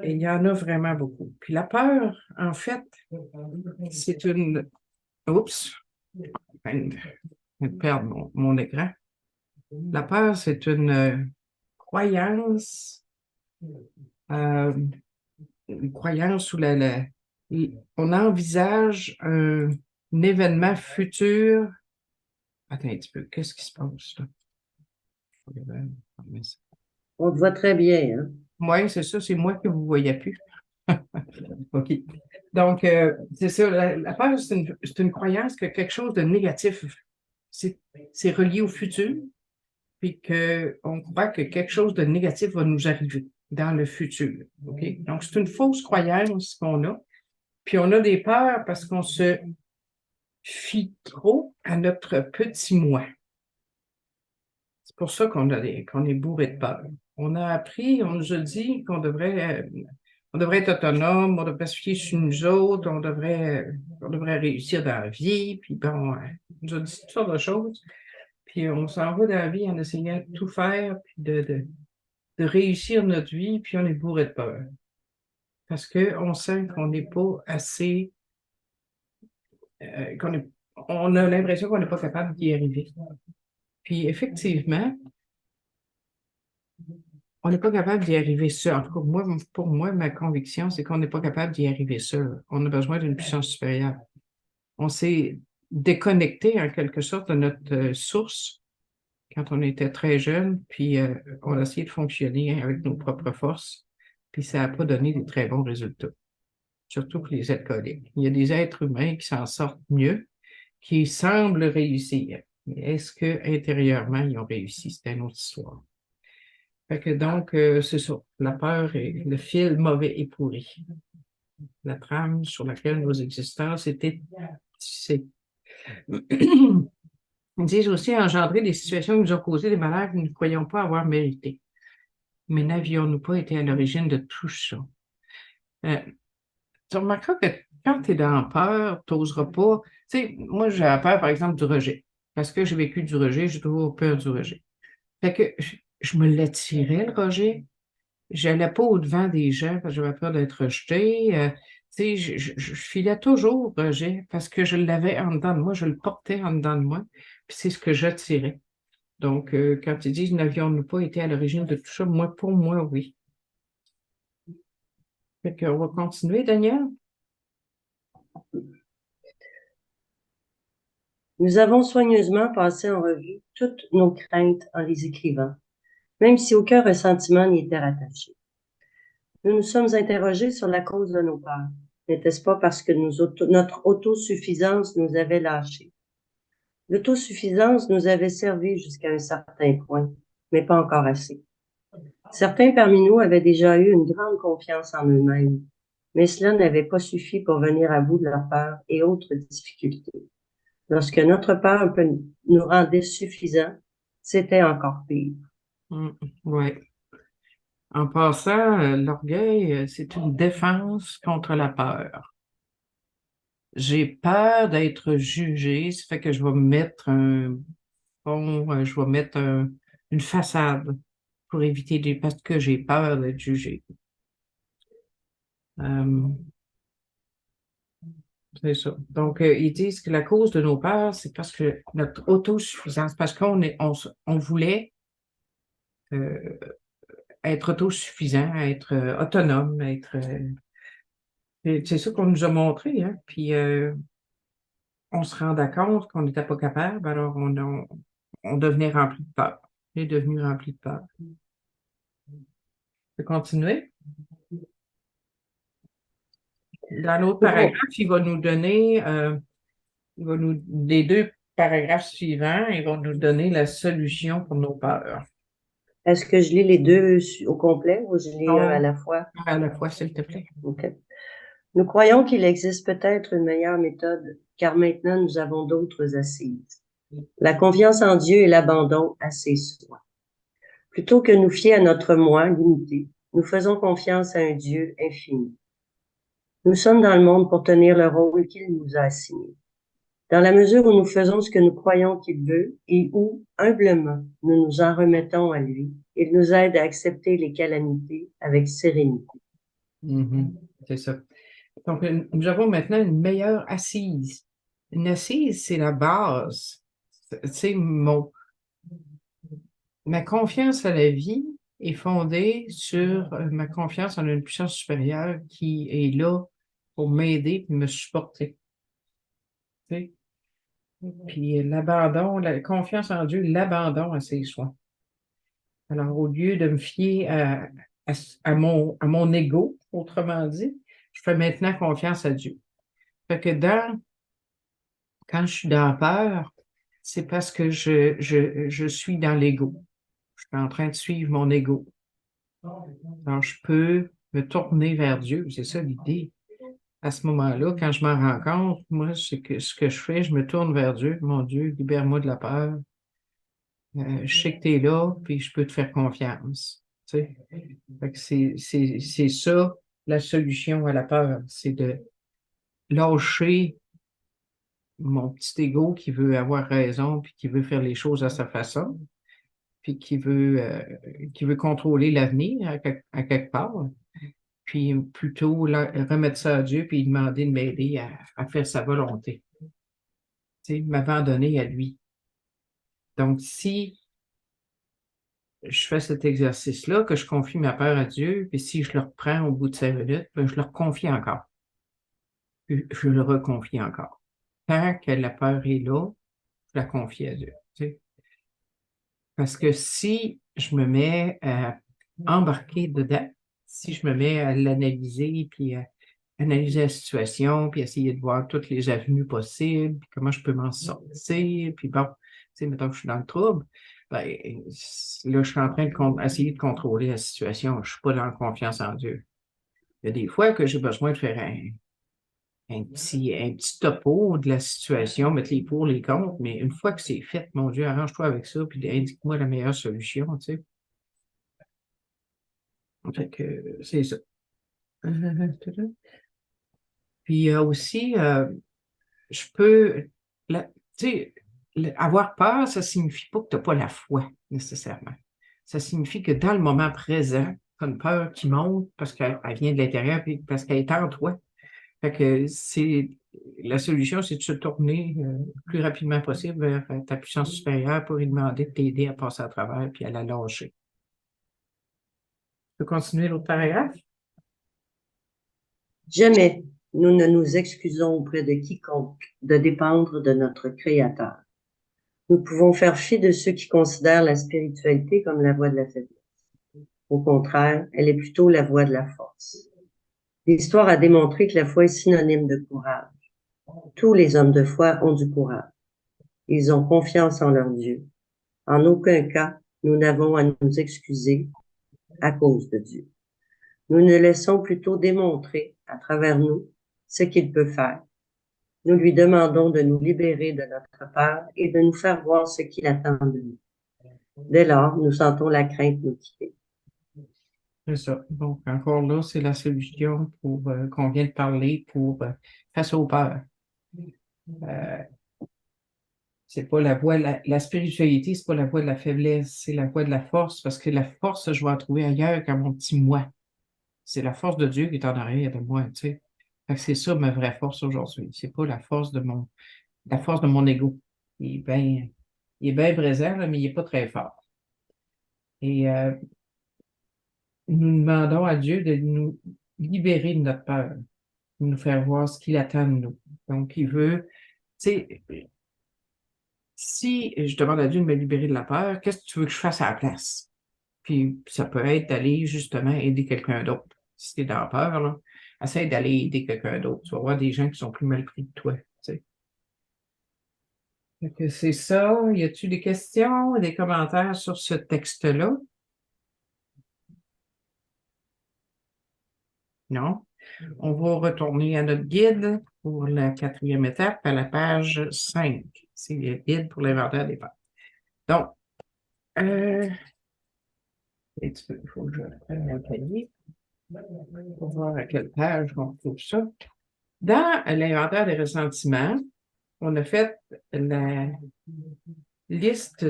Et il y en a vraiment beaucoup. Puis la peur, en fait, c'est une... Oups! Je viens de perdre mon écran. La peur, c'est une croyance où on envisage un événement futur. Attends un petit peu, qu'est-ce qui se passe là? On te voit très bien, hein? Oui, c'est ça, c'est moi que vous ne voyez plus. OK. Donc, c'est ça, la peur, c'est une croyance que quelque chose de négatif, c'est relié au futur, puis qu'on croit que quelque chose de négatif va nous arriver dans le futur. OK? Donc, c'est une fausse croyance qu'on a. Puis on a des peurs parce qu'on se fie trop à notre petit moi. C'est pour ça qu'on est bourré de peur. On a appris, on nous a dit qu'on devrait être autonome, on devrait se fier sur nous autres, on devrait réussir dans la vie, puis bon, on nous a dit toutes sortes de choses. Puis on s'en va dans la vie en essayant de tout faire, puis de réussir notre vie, puis on est bourré de peur. Parce qu'on sent qu'on n'est pas assez, on a l'impression qu'on n'est pas capable d'y arriver. Puis effectivement, on n'est pas capable d'y arriver seul. En tout cas, pour moi, ma conviction, c'est qu'on n'est pas capable d'y arriver seul. On a besoin d'une puissance supérieure. On s'est déconnecté en quelque sorte de notre source quand on était très jeune, puis on a essayé de fonctionner avec nos propres forces, puis ça n'a pas donné de très bons résultats, surtout pour les alcooliques. Il y a des êtres humains qui s'en sortent mieux, qui semblent réussir. Mais est-ce qu'intérieurement, ils ont réussi? C'est une autre histoire. Fait que donc, c'est ça. La peur est le fil mauvais et pourri. La trame sur laquelle nos existences étaient tissées. Ils disent aussi engendrer des situations qui nous ont causé des malheurs que nous ne croyons pas avoir mérité. Mais n'avions-nous pas été à l'origine de tout ça? Tu remarqueras que quand tu es dans la peur, tu n'oseras pas. Tu sais, moi, j'ai la peur, par exemple, du rejet. Parce que j'ai vécu du rejet, j'ai toujours peur du rejet. Fait que je me l'attirais, le rejet. J'allais pas au-devant des gens parce que j'avais peur d'être rejetée. Tu sais, je filais toujours rejet parce que je l'avais en dedans de moi, je le portais en dedans de moi, puis c'est ce que j'attirais. Donc, quand ils disent n'avions-nous pas été à l'origine de tout ça, moi, pour moi, oui. Fait qu'on va continuer, Daniel. Nous avons soigneusement passé en revue toutes nos craintes en les écrivant, même si aucun ressentiment n'y était rattaché. Nous nous sommes interrogés sur la cause de nos peurs. N'était-ce pas parce que notre autosuffisance nous avait lâchés? L'autosuffisance nous avait servi jusqu'à un certain point, mais pas encore assez. Certains parmi nous avaient déjà eu une grande confiance en eux-mêmes, mais cela n'avait pas suffi pour venir à bout de leurs peurs et autres difficultés. Lorsque notre peur nous rendait suffisants, c'était encore pire. Oui. En passant, l'orgueil, c'est une défense contre la peur. J'ai peur d'être jugé, ça fait que je vais mettre je vais mettre une façade pour éviter parce que j'ai peur d'être jugé. C'est ça. Donc, ils disent que la cause de nos peurs, c'est parce que notre autosuffisance, parce on voulait être autosuffisant, être autonome, c'est ça qu'on nous a montré, hein. Puis on se rendait compte qu'on n'était pas capable, alors on devenait rempli de peur. On est devenu rempli de peur. Je peux continuer? Dans l'autre paragraphe, il va nous donner, les deux paragraphes suivants, ils vont nous donner la solution pour nos peurs. Est-ce que je lis les deux au complet ou je lis un à la fois? À la fois, s'il te plaît. OK. Nous croyons qu'il existe peut-être une meilleure méthode, car maintenant nous avons d'autres assises. La confiance en Dieu et l'abandon à ses soins. Plutôt que nous fier à notre moi limité, nous faisons confiance à un Dieu infini. Nous sommes dans le monde pour tenir le rôle qu'il nous a assigné. Dans la mesure où nous faisons ce que nous croyons qu'il veut et où, humblement, nous nous en remettons à lui, il nous aide à accepter les calamités avec sérénité. C'est ça. Donc, nous avons maintenant une meilleure assise. Une assise, c'est la base. C'est ma confiance à la vie est fondée sur ma confiance en une puissance supérieure qui est là pour m'aider et me supporter. Tu sais? Puis l'abandon, la confiance en Dieu, l'abandon à ses soins. Alors, au lieu de me fier à mon ego, autrement dit, je fais maintenant confiance à Dieu. Fait que quand je suis dans la peur, c'est parce que je suis dans l'ego. Je suis en train de suivre mon ego. Alors, je peux me tourner vers Dieu. C'est ça l'idée. À ce moment-là, quand je m'en rends compte, moi, c'est que ce que je fais, je me tourne vers Dieu. Mon Dieu, libère-moi de la peur. Je sais que tu es là, puis je peux te faire confiance. Tu sais? Fait que c'est ça, la solution à la peur. C'est de lâcher mon petit ego qui veut avoir raison, puis qui veut faire les choses à sa façon, puis qui veut contrôler l'avenir à quelque part. Puis plutôt remettre ça à Dieu, puis lui demander de m'aider à faire sa volonté. Tu sais, m'abandonner à lui. Donc, si je fais cet exercice-là, que je confie ma peur à Dieu, puis si je le reprends au bout de 5 minutes, ben, je le reconfie encore. Puis je le reconfie encore. Tant que la peur est là, je la confie à Dieu. Tu sais. Parce que si je me mets à embarquer dedans, si je me mets à l'analyser, puis à analyser la situation, puis essayer de voir toutes les avenues possibles, puis comment je peux m'en sortir, puis bon, tu sais, mettons que je suis dans le trouble, ben, là, je suis en train de essayer de contrôler la situation. Je suis pas dans la confiance en Dieu. Il y a des fois que j'ai besoin de faire un petit topo de la situation, mettre les pour, les contre, mais une fois que c'est fait, mon Dieu, arrange-toi avec ça, puis indique-moi la meilleure solution, tu sais. Fait que c'est ça. Puis il y a aussi, je peux, tu sais, avoir peur, ça signifie pas que tu n'as pas la foi, nécessairement. Ça signifie que dans le moment présent, tu as une peur qui monte parce qu'elle vient de l'intérieur, puis parce qu'elle est en toi. Fait que la solution, c'est de se tourner le plus rapidement possible vers ta puissance supérieure pour lui demander de t'aider à passer à travers puis à la lâcher. Tu peux continuer l'autre paragraphe? Jamais nous ne nous excusons auprès de quiconque de dépendre de notre Créateur. Nous pouvons faire fi de ceux qui considèrent la spiritualité comme la voie de la faiblesse. Au contraire, elle est plutôt la voie de la force. L'histoire a démontré que la foi est synonyme de courage. Tous les hommes de foi ont du courage. Ils ont confiance en leur Dieu. En aucun cas, nous n'avons à nous excuser à cause de Dieu. Nous ne laissons plutôt démontrer à travers nous ce qu'il peut faire. Nous lui demandons de nous libérer de notre peur et de nous faire voir ce qu'il attend de nous. Dès lors, nous sentons la crainte nous quitter. C'est ça. Donc, encore là, c'est la solution pour qu'on vient de parler pour face aux peurs. Euh, c'est pas la voie, la spiritualité, c'est pas la voie de la faiblesse, c'est la voie de la force, parce que la force, je vais la trouver ailleurs qu'à mon petit moi. C'est la force de Dieu qui est en arrière de moi, tu sais. Fait que c'est ça ma vraie force aujourd'hui. C'est pas la force de mon ego. Il est bien présent, là, mais il est pas très fort. Et nous demandons à Dieu de nous libérer de notre peur, de nous faire voir ce qu'il attend de nous. Donc, il veut, tu sais, si je demande à Dieu de me libérer de la peur, qu'est-ce que tu veux que je fasse à la place? Puis, ça peut être d'aller justement aider quelqu'un d'autre. Si tu es dans la peur, là, essaie d'aller aider quelqu'un d'autre. Tu vas voir des gens qui sont plus mal pris que toi, tu sais. Fait que c'est ça. Y a-t-il des questions, des commentaires sur ce texte-là? Non? On va retourner à notre guide pour la 4e étape, à la page 5. C'est le guide pour l'inventaire des peurs. Donc, il faut que je prenne mon cahier pour voir à quelle page on trouve ça. Dans l'inventaire des ressentiments, on a fait la liste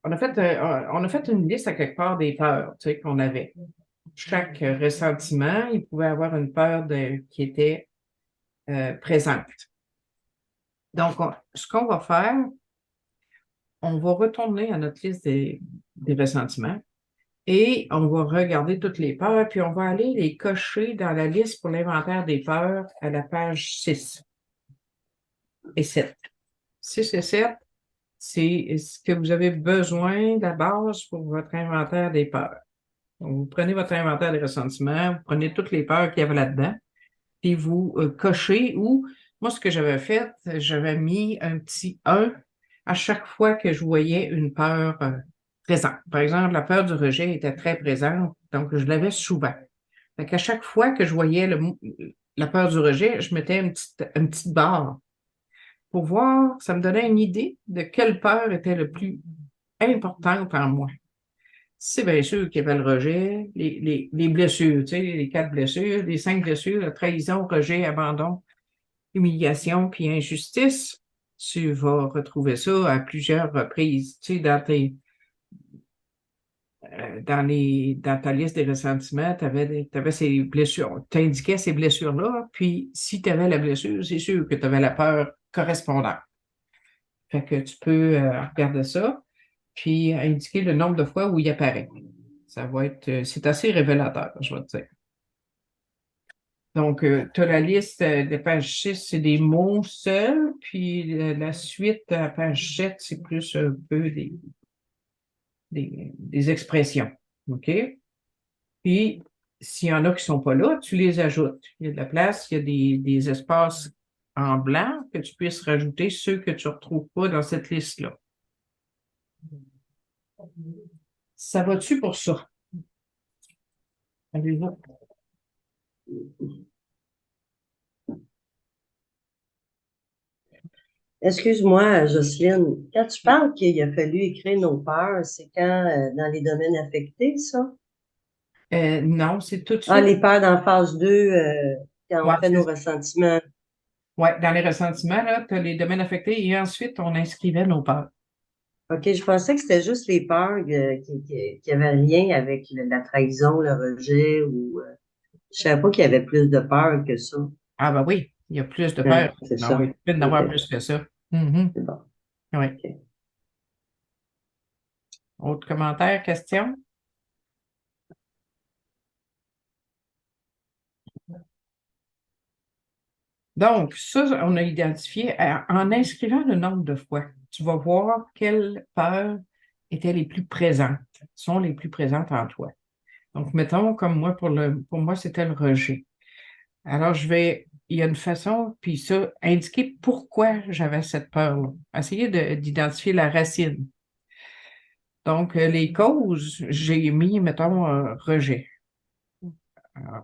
on a fait une liste à quelque part des peurs, tu sais, qu'on avait. Chaque ressentiment, il pouvait avoir une peur qui était présente. Donc, ce qu'on va faire, on va retourner à notre liste des ressentiments et on va regarder toutes les peurs, puis on va aller les cocher dans la liste pour l'inventaire des peurs à la page 6 et 7. 6 et 7, c'est ce que vous avez besoin de la base pour votre inventaire des peurs. Vous prenez votre inventaire des ressentiments, vous prenez toutes les peurs qu'il y avait là-dedans, puis vous cochez ou, moi, ce que j'avais fait, j'avais mis un petit 1 à chaque fois que je voyais une peur présente. Par exemple, la peur du rejet était très présente, donc je l'avais souvent. Fait qu'à chaque fois que je voyais la peur du rejet, je mettais une petite barre pour voir, ça me donnait une idée de quelle peur était le plus importante en moi. C'est bien sûr qu'il y avait le rejet, les blessures, tu sais, les 4 blessures, les 5 blessures, la trahison, rejet, abandon, humiliation, puis injustice. Tu vas retrouver ça à plusieurs reprises, tu sais, dans ta liste des ressentiments, tu avais ces blessures. Tu indiquais ces blessures-là, puis si tu avais la blessure, c'est sûr que tu avais la peur correspondante. Fait que tu peux regarder ça, puis indiquer le nombre de fois où il apparaît. Ça va être, c'est assez révélateur, je vais te dire. Donc, tu as la liste de page 6, c'est des mots seuls, puis la suite à page 7, c'est plus un peu des expressions. OK? Puis, s'il y en a qui ne sont pas là, tu les ajoutes. Il y a de la place, il y a des espaces en blanc que tu puisses rajouter ceux que tu ne retrouves pas dans cette liste-là. Ça va-tu pour ça? Avez-vous? Excuse-moi, Jocelyne, quand tu parles qu'il a fallu écrire nos peurs, c'est quand dans les domaines affectés, ça? Non, c'est tout de Ah, suite. les peurs dans phase 2, quand Ouais, on fait nos ressentiments. ouais, dans les ressentiments, là, tu as les domaines affectés et ensuite, on inscrivait nos peurs. OK, je pensais que c'était juste les peurs qui avaient rien avec la trahison, le rejet ou je savais pas qu'il y avait plus de peurs que ça. Ah, ben oui, il y a plus de Ouais, peurs. c'est Non, ça. oui, il peut y en avoir OK, plus que ça. Mhm. c'est bon. Oui. OK. Autre commentaire, question? Donc, ça, on a identifié en inscrivant le nombre de fois. Tu vas voir quelles peurs étaient les plus présentes, sont les plus présentes en toi. Donc, mettons, comme moi, pour moi, c'était le rejet. Alors, il y a une façon, puis ça, indiquer pourquoi j'avais cette peur-là. Essayer d'identifier la racine. Donc, les causes, j'ai mis, mettons, rejet.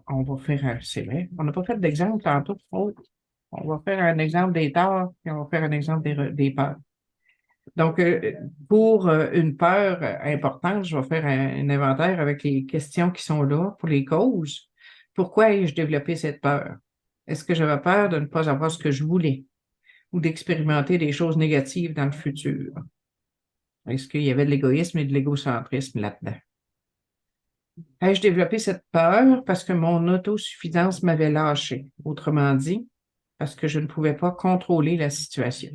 On va faire c'est vrai. On n'a pas fait d'exemple tantôt. On va faire un exemple des torts, puis on va faire un exemple des peurs. Donc, pour une peur importante, je vais faire un inventaire avec les questions qui sont là pour les causes. Pourquoi ai-je développé cette peur? Est-ce que j'avais peur de ne pas avoir ce que je voulais ou d'expérimenter des choses négatives dans le futur? Est-ce qu'il y avait de l'égoïsme et de l'égocentrisme là-dedans? Ai-je développé cette peur parce que mon autosuffisance m'avait lâché? Autrement dit, parce que je ne pouvais pas contrôler la situation.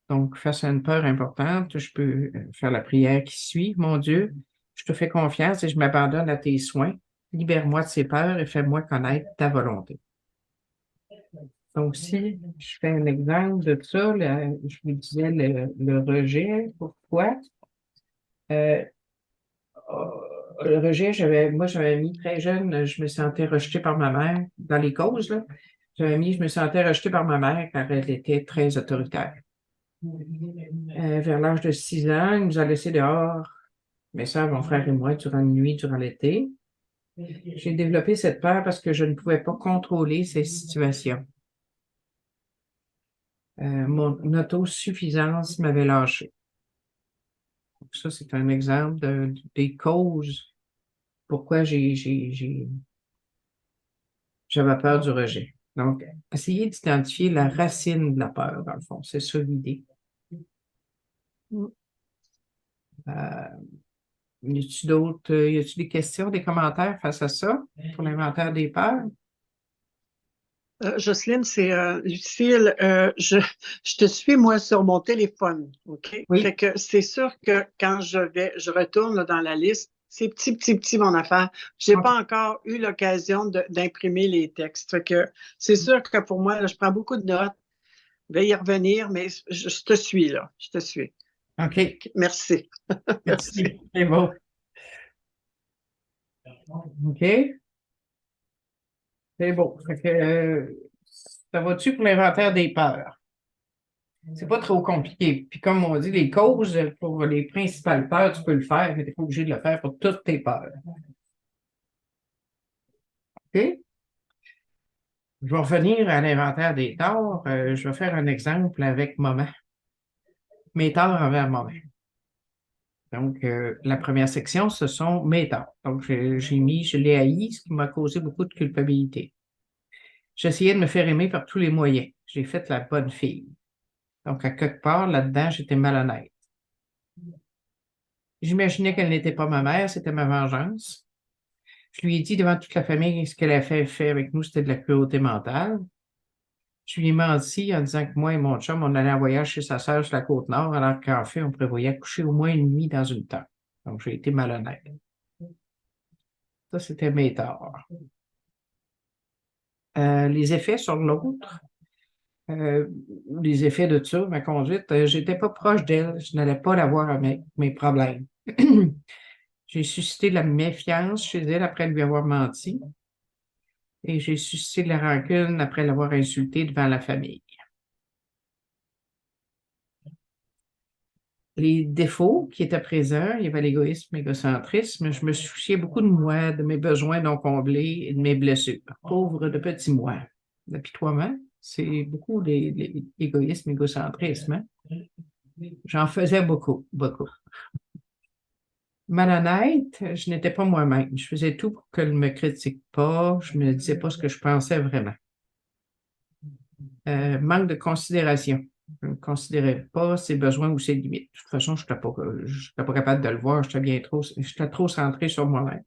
Donc, face à une peur importante, je peux faire la prière qui suit. Mon Dieu, je te fais confiance et je m'abandonne à tes soins. Libère-moi de ces peurs et fais-moi connaître ta volonté. Donc, si je fais un exemple de ça, je vous disais le rejet, pourquoi? Euh, le rejet, moi, j'avais mis très jeune, je me sentais rejetée par ma mère dans les causes, là. Je me sentais rejetée par ma mère car elle était très autoritaire. Vers l'âge de 6 ans, il nous a laissés dehors, mes soeurs, mon frère et moi, durant la nuit, durant l'été. J'ai développé cette peur parce que je ne pouvais pas contrôler ces situations. Mon autosuffisance m'avait lâché. Donc ça, c'est un exemple des causes pourquoi j'avais peur du rejet. Donc, essayez d'identifier la racine de la peur, dans le fond. C'est ça l'idée. Y a-t-il des questions, des commentaires face à ça pour l'inventaire des peurs? Jocelyne, c'est Lucille. Je te suis, moi, sur mon téléphone. OK? Oui. Fait que c'est sûr que quand je retourne là, dans la liste, c'est petit, mon affaire. J'ai pas encore eu l'occasion d'imprimer les textes. Fait que c'est sûr que pour moi, là, je prends beaucoup de notes. Je vais y revenir, mais je te suis, là. Je te suis. OK. Merci. Merci. C'est beau. OK? C'est beau. Fait que, ça va-tu pour l'inventaire des peurs? C'est pas trop compliqué. Puis comme on dit, les causes pour les principales peurs, tu peux le faire, mais tu n'es pas obligé de le faire pour toutes tes peurs. OK? Je vais revenir à l'inventaire des torts. Je vais faire un exemple avec maman. Mes torts envers maman. Donc, la première section, ce sont mes torts. Donc, je l'ai haï, ce qui m'a causé beaucoup de culpabilité. J'essayais de me faire aimer par tous les moyens. J'ai fait la bonne fille. Donc, à quelque part, là-dedans, j'étais malhonnête. J'imaginais qu'elle n'était pas ma mère, c'était ma vengeance. Je lui ai dit devant toute la famille ce qu'elle a fait avec nous, c'était de la cruauté mentale. Je lui ai menti en disant que moi et mon chum, on allait en voyage chez sa sœur sur la Côte-Nord, alors qu'en fait, on prévoyait coucher au moins une nuit dans une tente. Donc, j'ai été malhonnête. Ça, c'était mes torts. Les effets sur l'autre, les effets de ça, ma conduite, j'étais pas proche d'elle, je n'allais pas la voir avec mes problèmes. J'ai suscité de la méfiance chez elle après lui avoir menti et j'ai suscité de la rancune après l'avoir insultée devant la famille. Les défauts qui étaient présents, il y avait l'égoïsme, l'égocentrisme. Je me souciais beaucoup de moi, de mes besoins non comblés et de mes blessures. Pauvre de petit moi. L'apitoiement, c'est beaucoup l'égoïsme, l'égocentrisme. Hein? J'en faisais beaucoup, beaucoup. Malhonnête, je n'étais pas moi-même. Je faisais tout pour qu'elle ne me critique pas. Je ne disais pas ce que je pensais vraiment. Manque de considération. Je ne considérais pas ses besoins ou ses limites. De toute façon, je n'étais pas capable de le voir. J'étais trop centré sur moi-même.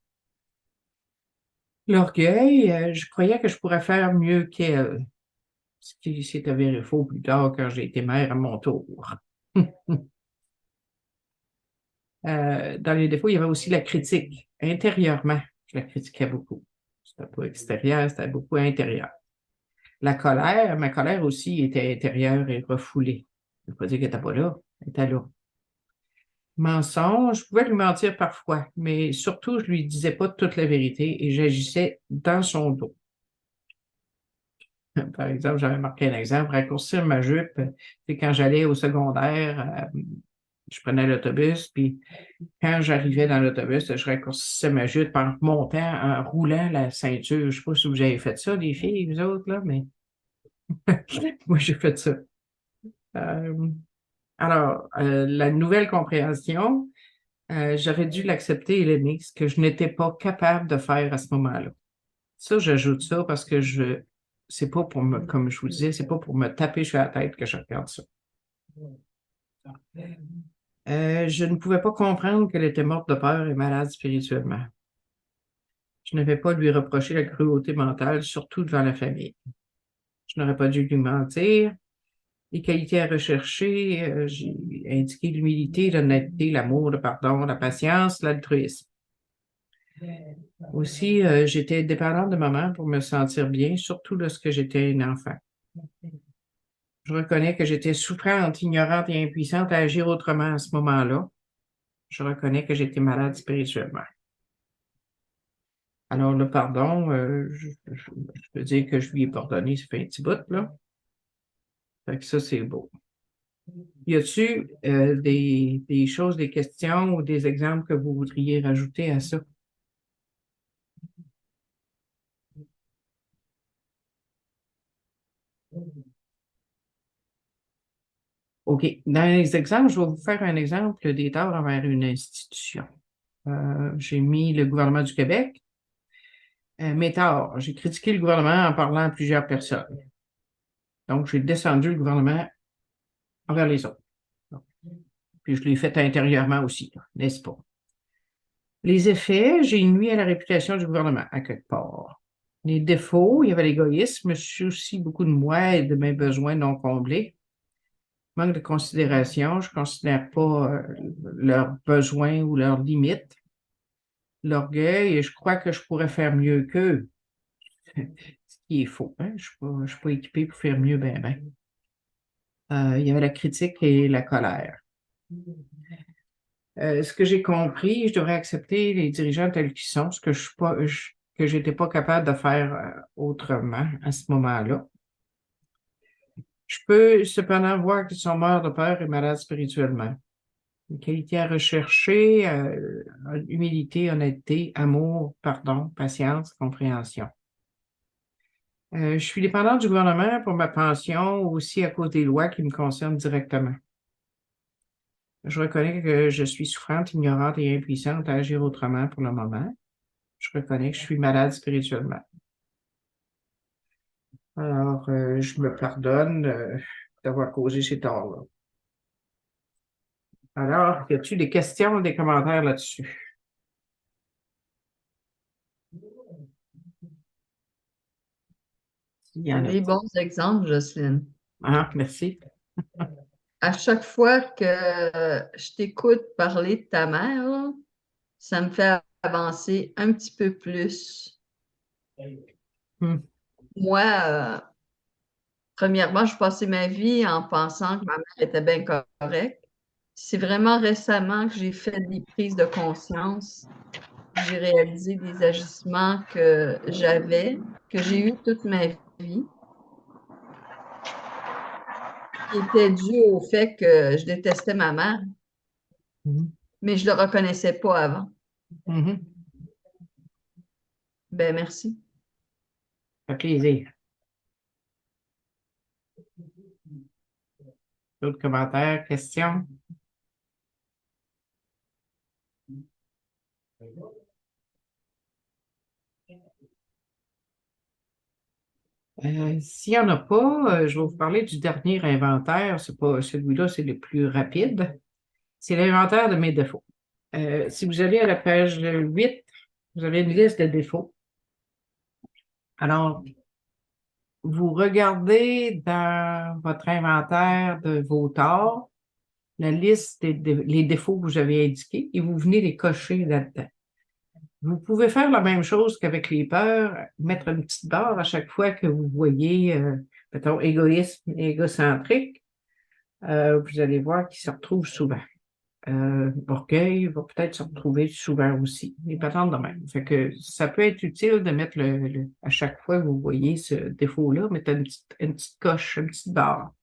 L'orgueil, je croyais que je pourrais faire mieux qu'elle. Ce qui s'est avéré faux plus tard quand j'ai été mère à mon tour. Dans les défauts, il y avait aussi la critique. Intérieurement, je la critiquais beaucoup. C'était pas extérieur, c'était beaucoup intérieur. La colère, ma colère aussi était intérieure et refoulée. Je ne veux pas dire qu'elle n'était pas là, elle était là. Mensonge, je pouvais lui mentir parfois, mais surtout, je lui disais pas toute la vérité et j'agissais dans son dos. Par exemple, j'avais marqué un exemple, raccourcir ma jupe, c'est quand j'allais au secondaire, je prenais l'autobus, puis quand j'arrivais dans l'autobus, je raccourcissais ma jupe en montant, en roulant la ceinture. Je ne sais pas si vous avez fait ça, les filles, vous autres, là, mais moi, j'ai fait ça. La nouvelle compréhension, j'aurais dû l'accepter et l'aimer, ce que je n'étais pas capable de faire à ce moment-là. Ça, j'ajoute ça parce que c'est pas pour me, comme je vous disais, c'est pas pour me taper sur la tête que je regarde ça. Je ne pouvais pas comprendre qu'elle était morte de peur et malade spirituellement. Je n'avais pas à lui reprocher la cruauté mentale, surtout devant la famille. Je n'aurais pas dû lui mentir. Les qualités à rechercher, j'ai indiqué l'humilité, l'honnêteté, l'amour, le pardon, la patience, l'altruisme. Aussi, j'étais dépendante de maman pour me sentir bien, surtout lorsque j'étais une enfant. Je reconnais que j'étais souffrante, ignorante et impuissante à agir autrement à ce moment-là. Je reconnais que j'étais malade spirituellement. Alors, le pardon, je peux dire que je lui ai pardonné, ça fait un petit bout, là. Fait que ça, c'est beau. Y a-t-il des choses, des questions ou des exemples que vous voudriez rajouter à ça? OK. Dans les exemples, je vais vous faire un exemple des torts envers une institution. J'ai mis le gouvernement du Québec. Mes torts, j'ai critiqué le gouvernement en parlant à plusieurs personnes. Donc, j'ai descendu le gouvernement envers les autres. Puis, je l'ai fait intérieurement aussi, n'est-ce pas? Les effets, j'ai nui à la réputation du gouvernement, à quelque part. Les défauts, il y avait l'égoïsme, je soucie beaucoup de moi et de mes besoins non comblés. Manque de considération, je ne considère pas leurs besoins ou leurs limites. L'orgueil, et je crois que je pourrais faire mieux qu'eux. Ce qui est faux. Hein? Je ne suis pas équipée pour faire mieux, ben. Il y avait la critique et la colère. Ce que j'ai compris, je devrais accepter les dirigeants tels qu'ils sont, ce que que j'étais pas capable de faire autrement à ce moment-là. Je peux cependant voir qu'ils sont morts de peur et malades spirituellement. Une qualité à rechercher, humilité, honnêteté, amour, pardon, patience, compréhension. Je suis dépendante du gouvernement pour ma pension, aussi à cause des lois qui me concernent directement. Je reconnais que je suis souffrante, ignorante et impuissante à agir autrement pour le moment. Je reconnais que je suis malade spirituellement. Alors, je me pardonne d'avoir causé ces torts-là. Alors, y a-t-il des questions ou des commentaires là-dessus? Il y en a. Des bons exemples, Jocelyne. Ah, merci. À chaque fois que je t'écoute parler de ta mère, là, ça me fait avancer un petit peu plus. Hmm. Moi, premièrement, je passais ma vie en pensant que ma mère était bien correcte. C'est vraiment récemment que j'ai fait des prises de conscience. J'ai réalisé des agissements que j'ai eu toute ma vie, qui étaient dus au fait que je détestais ma mère, Mhm. mais je ne le reconnaissais pas avant. Mhm. Ben merci. Ça fait plaisir. D'autres commentaires, questions? S'il n'y en a pas, je vais vous parler du dernier inventaire. C'est pas celui-là, c'est le plus rapide. C'est l'inventaire de mes défauts. Si vous allez à la page 8, vous avez une liste de défauts. Alors, vous regardez dans votre inventaire de vos torts, la liste les défauts que vous avez indiqués et vous venez les cocher là-dedans. Vous pouvez faire la même chose qu'avec les peurs, mettre une petite barre à chaque fois que vous voyez, mettons, égoïsme et égocentrique. Vous allez voir qu'il se retrouve souvent. Orgueil va peut-être se retrouver souvent aussi. Les patentes de même. Fait que ça peut être utile de mettre à chaque fois que vous voyez ce défaut-là, mettre une petite coche, une petite barre.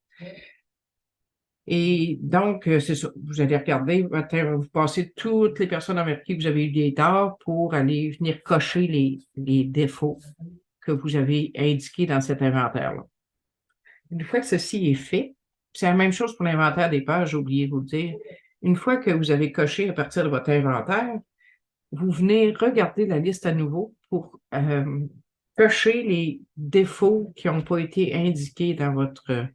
Et donc, c'est ça. Vous allez regarder, vous passez toutes les personnes avec qui vous avez eu des torts pour aller venir cocher les défauts que vous avez indiqués dans cet inventaire-là. Une fois que ceci est fait, c'est la même chose pour l'inventaire des peurs, j'ai oublié de vous le dire. Une fois que vous avez coché à partir de votre inventaire, vous venez regarder la liste à nouveau pour cocher les défauts qui n'ont pas été indiqués dans votre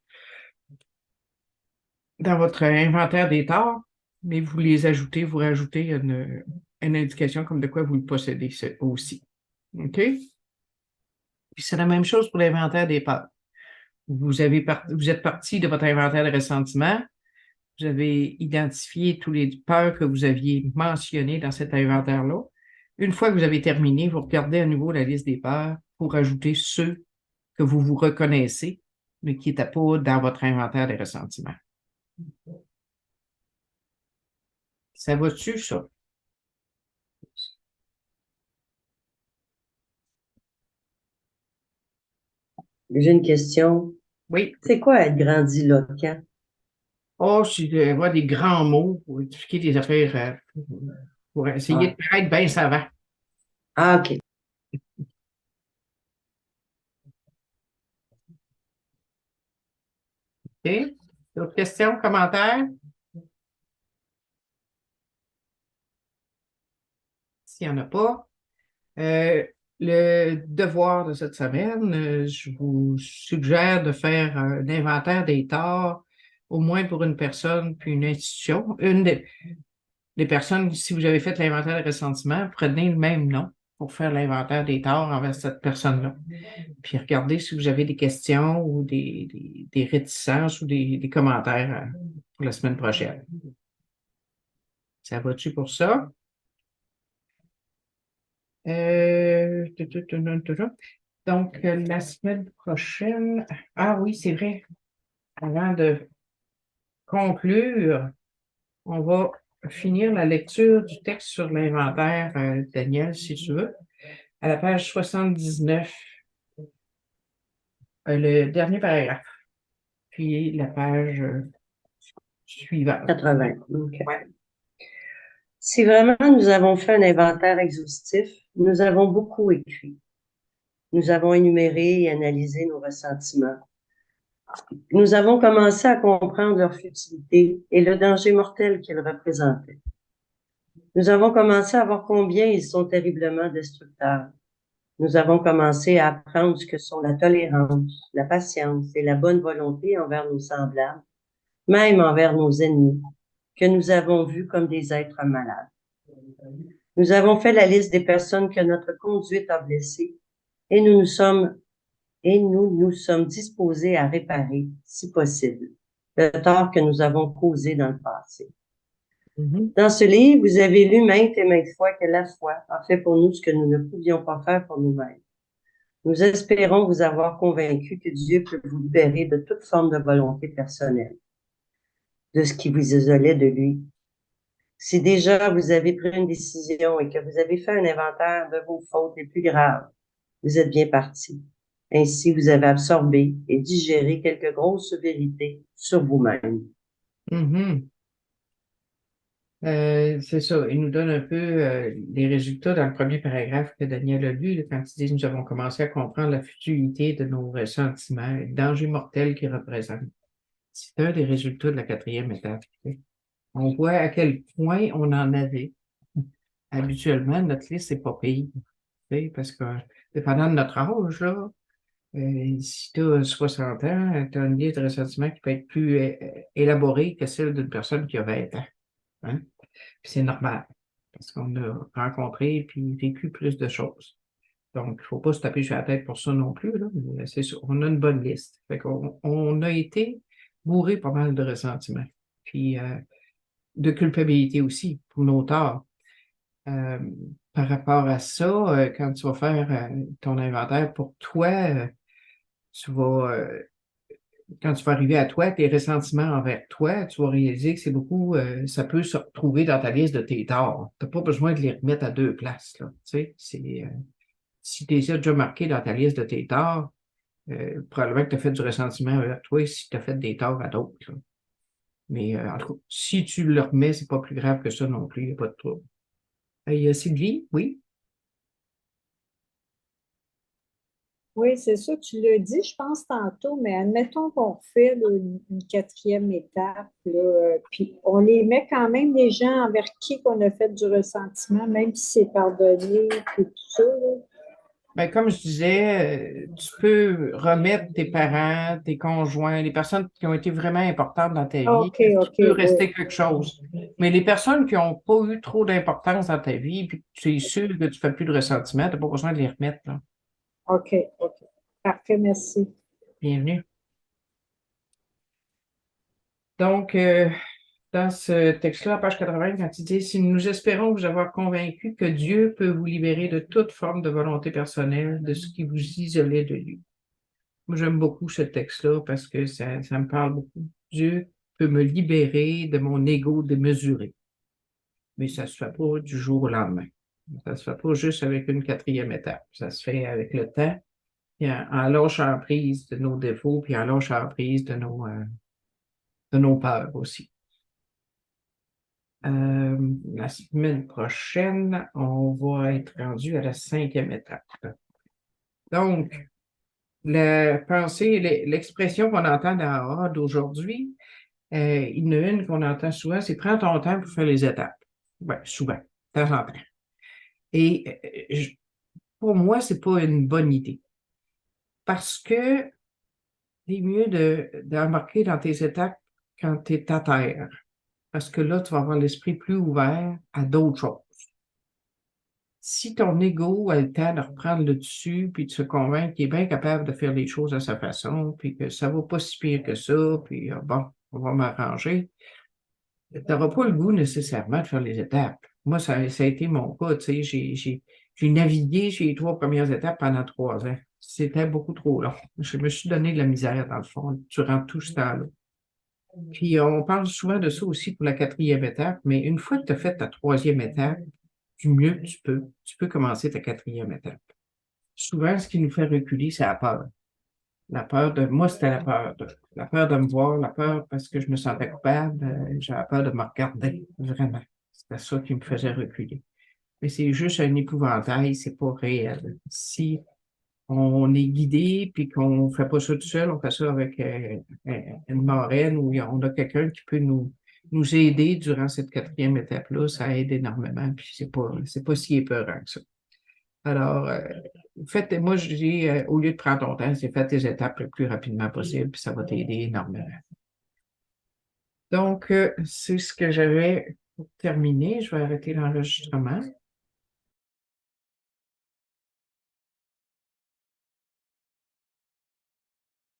inventaire des torts, mais vous les ajoutez, vous rajoutez une indication comme de quoi vous le possédez aussi. OK? Puis c'est la même chose pour l'inventaire des peurs. Vous êtes parti de votre inventaire de ressentiment, vous avez identifié tous les peurs que vous aviez mentionnées dans cet inventaire-là. Une fois que vous avez terminé, vous regardez à nouveau la liste des peurs pour ajouter ceux que vous reconnaissez, mais qui n'étaient pas dans votre inventaire des ressentiments. Ça va-tu, ça? J'ai une question. Oui. C'est quoi être grandiloquent? Oh, c'est avoir des grands mots pour expliquer des affaires, pour essayer de paraître bien savant. Ah, OK. OK? D'autres questions, commentaires? S'il n'y en a pas. Le devoir de cette semaine, je vous suggère de faire un inventaire des torts, au moins pour une personne puis une institution. Une des personnes, si vous avez fait l'inventaire des ressentiments, prenez le même nom pour faire l'inventaire des torts envers cette personne-là. Puis regardez si vous avez des questions ou des réticences ou des commentaires pour la semaine prochaine. Ça va-tu pour ça? Donc, la semaine prochaine, ah oui, c'est vrai, avant de conclure, on va finir la lecture du texte sur l'inventaire, Daniel, si tu veux, à la page 79, le dernier paragraphe, puis la page suivante. 80. OK. Ouais. Si vraiment nous avons fait un inventaire exhaustif, nous avons beaucoup écrit. Nous avons énuméré et analysé nos ressentiments. Nous avons commencé à comprendre leur futilité et le danger mortel qu'ils représentaient. Nous avons commencé à voir combien ils sont terriblement destructeurs. Nous avons commencé à apprendre ce que sont la tolérance, la patience et la bonne volonté envers nos semblables, même envers nos ennemis, que nous avons vus comme des êtres malades. Nous avons fait la liste des personnes que notre conduite a blessées et nous nous sommes disposés à réparer, si possible, le tort que nous avons causé dans le passé. Dans ce livre, vous avez lu maintes et maintes fois que la foi a fait pour nous ce que nous ne pouvions pas faire pour nous-mêmes. Nous espérons vous avoir convaincu que Dieu peut vous libérer de toute forme de volonté personnelle, de ce qui vous isolait de lui. Si déjà vous avez pris une décision et que vous avez fait un inventaire de vos fautes les plus graves, vous êtes bien parti. Ainsi, vous avez absorbé et digéré quelques grosses vérités sur vous-même. Mhm. C'est ça. Il nous donne un peu les résultats dans le premier paragraphe que Daniel a lu, là, quand il dit « Nous avons commencé à comprendre la futilité de nos ressentiments et le danger mortel qu'ils représentent. » C'est un des résultats de la 4e étape. On voit à quel point on en avait. Habituellement, notre liste, c'est pas pire. Parce que, dépendant de notre âge, là, si tu as 60 ans, tu as une liste de ressentiments qui peut être plus élaborée que celle d'une personne qui a 20 ans. Hein? Puis c'est normal, parce qu'on a rencontré puis vécu plus de choses. Donc, il ne faut pas se taper sur la tête pour ça non plus, là, mais c'est sûr, on a une bonne liste. Fait qu'on a été bourré pas mal de ressentiments. Puis de culpabilité aussi pour nos torts. Par rapport à ça, quand tu vas faire ton inventaire pour toi, tu vas, quand tu vas arriver à toi, tes ressentiments envers toi, tu vas réaliser que c'est beaucoup, ça peut se retrouver dans ta liste de tes torts. Tu n'as pas besoin de les remettre à deux places, là. Tu sais, si tu les as déjà marqués dans ta liste de tes torts, probablement que tu as fait du ressentiment envers toi si tu as fait des torts à d'autres, là. Mais en tout cas, si tu le remets, c'est pas plus grave que ça non plus, il n'y a pas de trouble. Sylvie, oui? Oui, c'est ça, tu l'as dit, je pense, tantôt, mais admettons qu'on fait là, une 4e étape, là, puis on les met quand même les gens envers qui qu'on a fait du ressentiment, même si c'est pardonné, et tout ça. Là. Ben, comme je disais, tu peux remettre tes parents, tes conjoints, les personnes qui ont été vraiment importantes dans ta vie, OK, il OK, peut oui. rester quelque chose. Mais les personnes qui n'ont pas eu trop d'importance dans ta vie, puis que tu es sûr que tu ne fais plus de ressentiment, tu n'as pas besoin de les remettre, là. OK, OK. Parfait, merci. Bienvenue. Donc, dans ce texte-là, page 80, quand il dit « Si nous espérons vous avoir convaincu que Dieu peut vous libérer de toute forme de volonté personnelle, de ce qui vous isolait de lui. » Moi, j'aime beaucoup ce texte-là parce que ça me parle beaucoup. Dieu peut me libérer de mon ego démesuré. Mais ça ne se fait pas du jour au lendemain. Ça ne se fait pas juste avec une 4e étape. Ça se fait avec le temps, puis en lâchant prise de nos défauts, puis en lâchant prise de nos peurs aussi. La semaine prochaine, on va être rendu à la 5e étape. Donc, la pensée, l'expression qu'on entend dans A d'aujourd'hui, il y en a une qu'on entend souvent, c'est prends ton temps pour faire les étapes. Ben, souvent, de temps en temps. Et pour moi, c'est pas une bonne idée. Parce que c'est mieux d'embarquer dans tes étapes quand tu es à terre. Parce que là, tu vas avoir l'esprit plus ouvert à d'autres choses. Si ton ego a le temps de reprendre le dessus, puis de se convaincre qu'il est bien capable de faire les choses à sa façon, puis que ça va pas si pire que ça, puis bon, on va m'arranger, tu n'auras pas le goût nécessairement de faire les étapes. Moi, ça a été mon cas, tu sais, j'ai navigué chez les 3 premières étapes pendant 3 ans. C'était beaucoup trop long. Je me suis donné de la misère, dans le fond, durant tout ce temps-là. Puis on parle souvent de ça aussi pour la 4e étape, mais une fois que tu as fait ta 3e étape, du mieux que tu peux commencer ta 4e étape. Souvent, ce qui nous fait reculer, c'est la peur. La peur de, moi, c'était la peur de me voir, la peur parce que je me sentais coupable, j'avais peur de me regarder, vraiment. C'était ça qui me faisait reculer. Mais c'est juste un épouvantail, c'est pas réel. Si on est guidé puis qu'on fait pas ça tout seul, on fait ça avec une marraine ou on a quelqu'un qui peut nous aider durant cette 4e étape-là, ça aide énormément, puis c'est pas si épeurant que ça. Alors, moi, je dis, au lieu de prendre ton temps, c'est fais tes étapes le plus rapidement possible, puis ça va t'aider énormément. Donc, c'est ce que j'avais pour terminer. Je vais arrêter l'enregistrement.